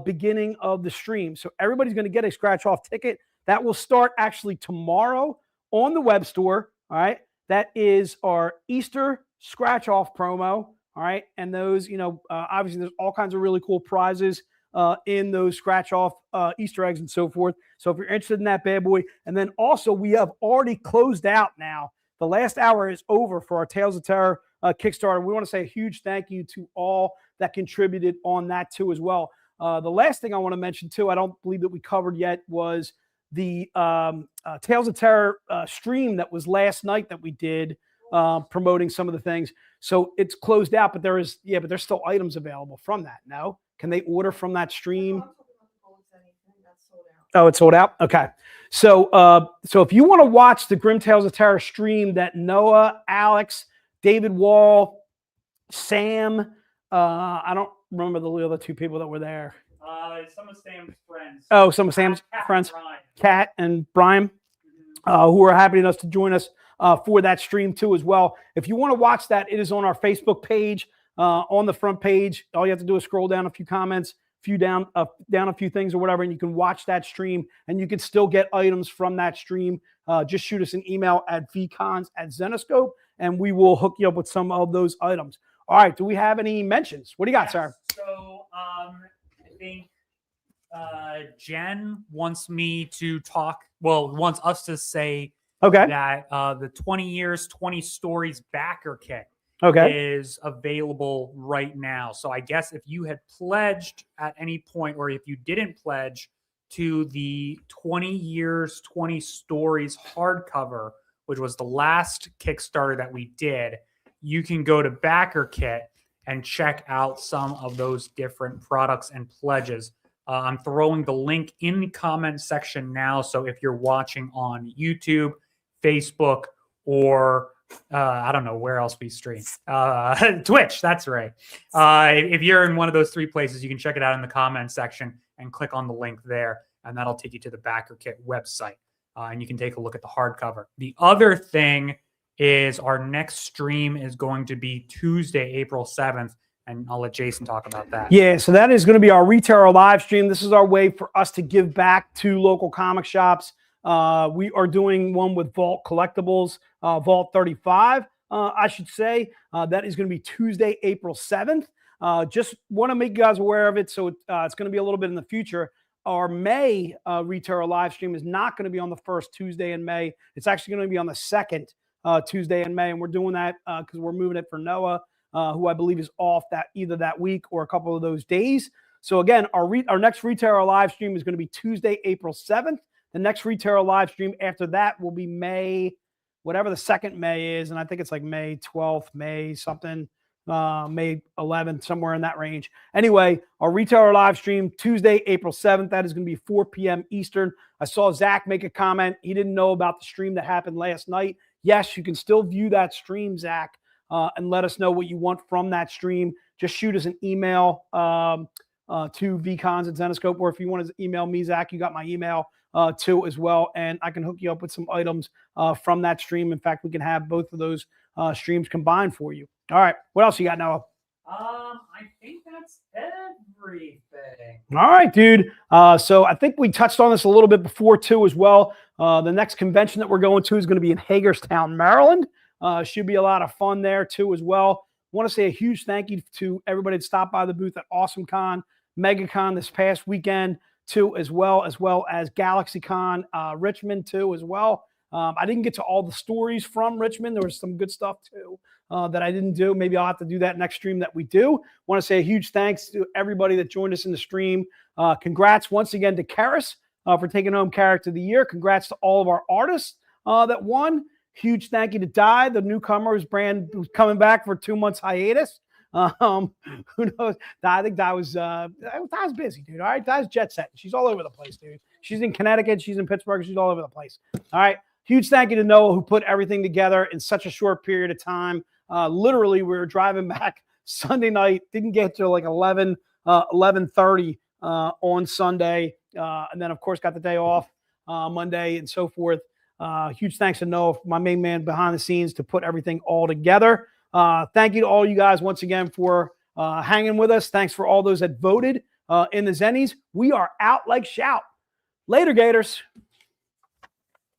beginning of the stream. So everybody's going to get a scratch off ticket. That will start actually tomorrow on the web store. All right. That is our Easter scratch off promo. All right. And those, obviously there's all kinds of really cool prizes in those scratch off Easter eggs and so forth. So if you're interested in that bad boy, and then also we have already closed out now. The last hour is over for our Tales of Terror Kickstarter. We want to say a huge thank you to all that contributed on that too as well. The last thing I want to mention too, I don't believe that we covered yet, was the Tales of Terror stream that was last night that we did promoting some of the things. So it's closed out, but there's still items available from that. No? Can they order from that stream? Oh, it's sold out? Okay. So if you want to watch the Grim Tales of Terror stream that Noah, Alex, David Wall, Sam, I don't remember the other 2 people that were there. Some of Sam's friends. Oh, some of Sam's friends, Kat and Brian, who are happy enough to join us for that stream too as well. If you want to watch that, it is on our Facebook page, on the front page. All you have to do is scroll down a few comments, down a few things or whatever, and you can watch that stream, and you can still get items from that stream. Just shoot us an email at vcons@Zenoscope, and we will hook you up with some of those items. All right. Do we have any mentions? What do you got, sir? So I think Jen wants wants us to say that the 20 years, 20 stories backer kit is available right now. So I guess if you had pledged at any point, or if you didn't pledge to the 20 years, 20 stories hardcover, which was the last Kickstarter that we did, you can go to Backer Kit and check out some of those different products and pledges. I'm throwing the link in the comment section now. So if you're watching on YouTube, Facebook, or I don't know where else we stream, Twitch, that's right. If you're in one of those 3 places, you can check it out in the comment section and click on the link there, and that'll take you to the Backer Kit website. And you can take a look at the hardcover. The other thing is our next stream is going to be Tuesday, April 7th. And I'll let Jason talk about that. Yeah, so that is going to be our Retailer live stream. This is our way for us to give back to local comic shops. We are doing one with Vault Collectibles, Vault 35, I should say. That is going to be Tuesday, April 7th. Just want to make you guys aware of it. So it's going to be a little bit in the future. Our May Retailer live stream is not going to be on the first Tuesday in May. It's actually going to be on the second Tuesday in May. And we're doing that because we're moving it for Noah, who I believe is off either that week or a couple of those days. So again, our next Retailer live stream is going to be Tuesday, April 7th. The next Retailer live stream after that will be May, whatever the second May is. And I think it's like May 12th, May something, May 11th, somewhere in that range. Anyway, our Retailer live stream Tuesday, April 7th. That is going to be 4 p.m. Eastern. I saw Zach make a comment. He didn't know about the stream that happened last night. Yes, you can still view that stream, Zach, and let us know what you want from that stream. Just shoot us an email to VCons at Zenoscope, or if you want to email me, Zach, you got my email too as well, and I can hook you up with some items from that stream. In fact, we can have both of those streams combined for you. All right, what else you got, Noah? I think that's everything. All right, dude. So I think we touched on this a little bit before too as well. The next convention that we're going to is going to be in Hagerstown, Maryland. Should be a lot of fun there too as well. Want to say a huge thank you to everybody that stopped by the booth at AwesomeCon, MegaCon this past weekend too, as well as GalaxyCon Richmond too as well. I didn't get to all the stories from Richmond. There was some good stuff too that I didn't do. Maybe I'll have to do that next stream that we do. Want to say a huge thanks to everybody that joined us in the stream. Congrats once again to Karis for taking home Character of the Year. Congrats to all of our artists that won. Huge thank you to Di, the newcomer who's coming back for 2 months hiatus. Who knows? I think Di's busy, dude. All right, Di's jet set. She's all over the place, dude. She's in Connecticut. She's in Pittsburgh. She's all over the place. All right. Huge thank you to Noah, who put everything together in such a short period of time. Literally, we were driving back Sunday night. Didn't get to like 11:30 on Sunday, and then of course got the day off Monday and so forth. Huge thanks to Noah, my main man behind the scenes, to put everything all together. Thank you to all you guys once again for hanging with us. Thanks for all those that voted in the Zennies. We are out like shout. Later, Gators.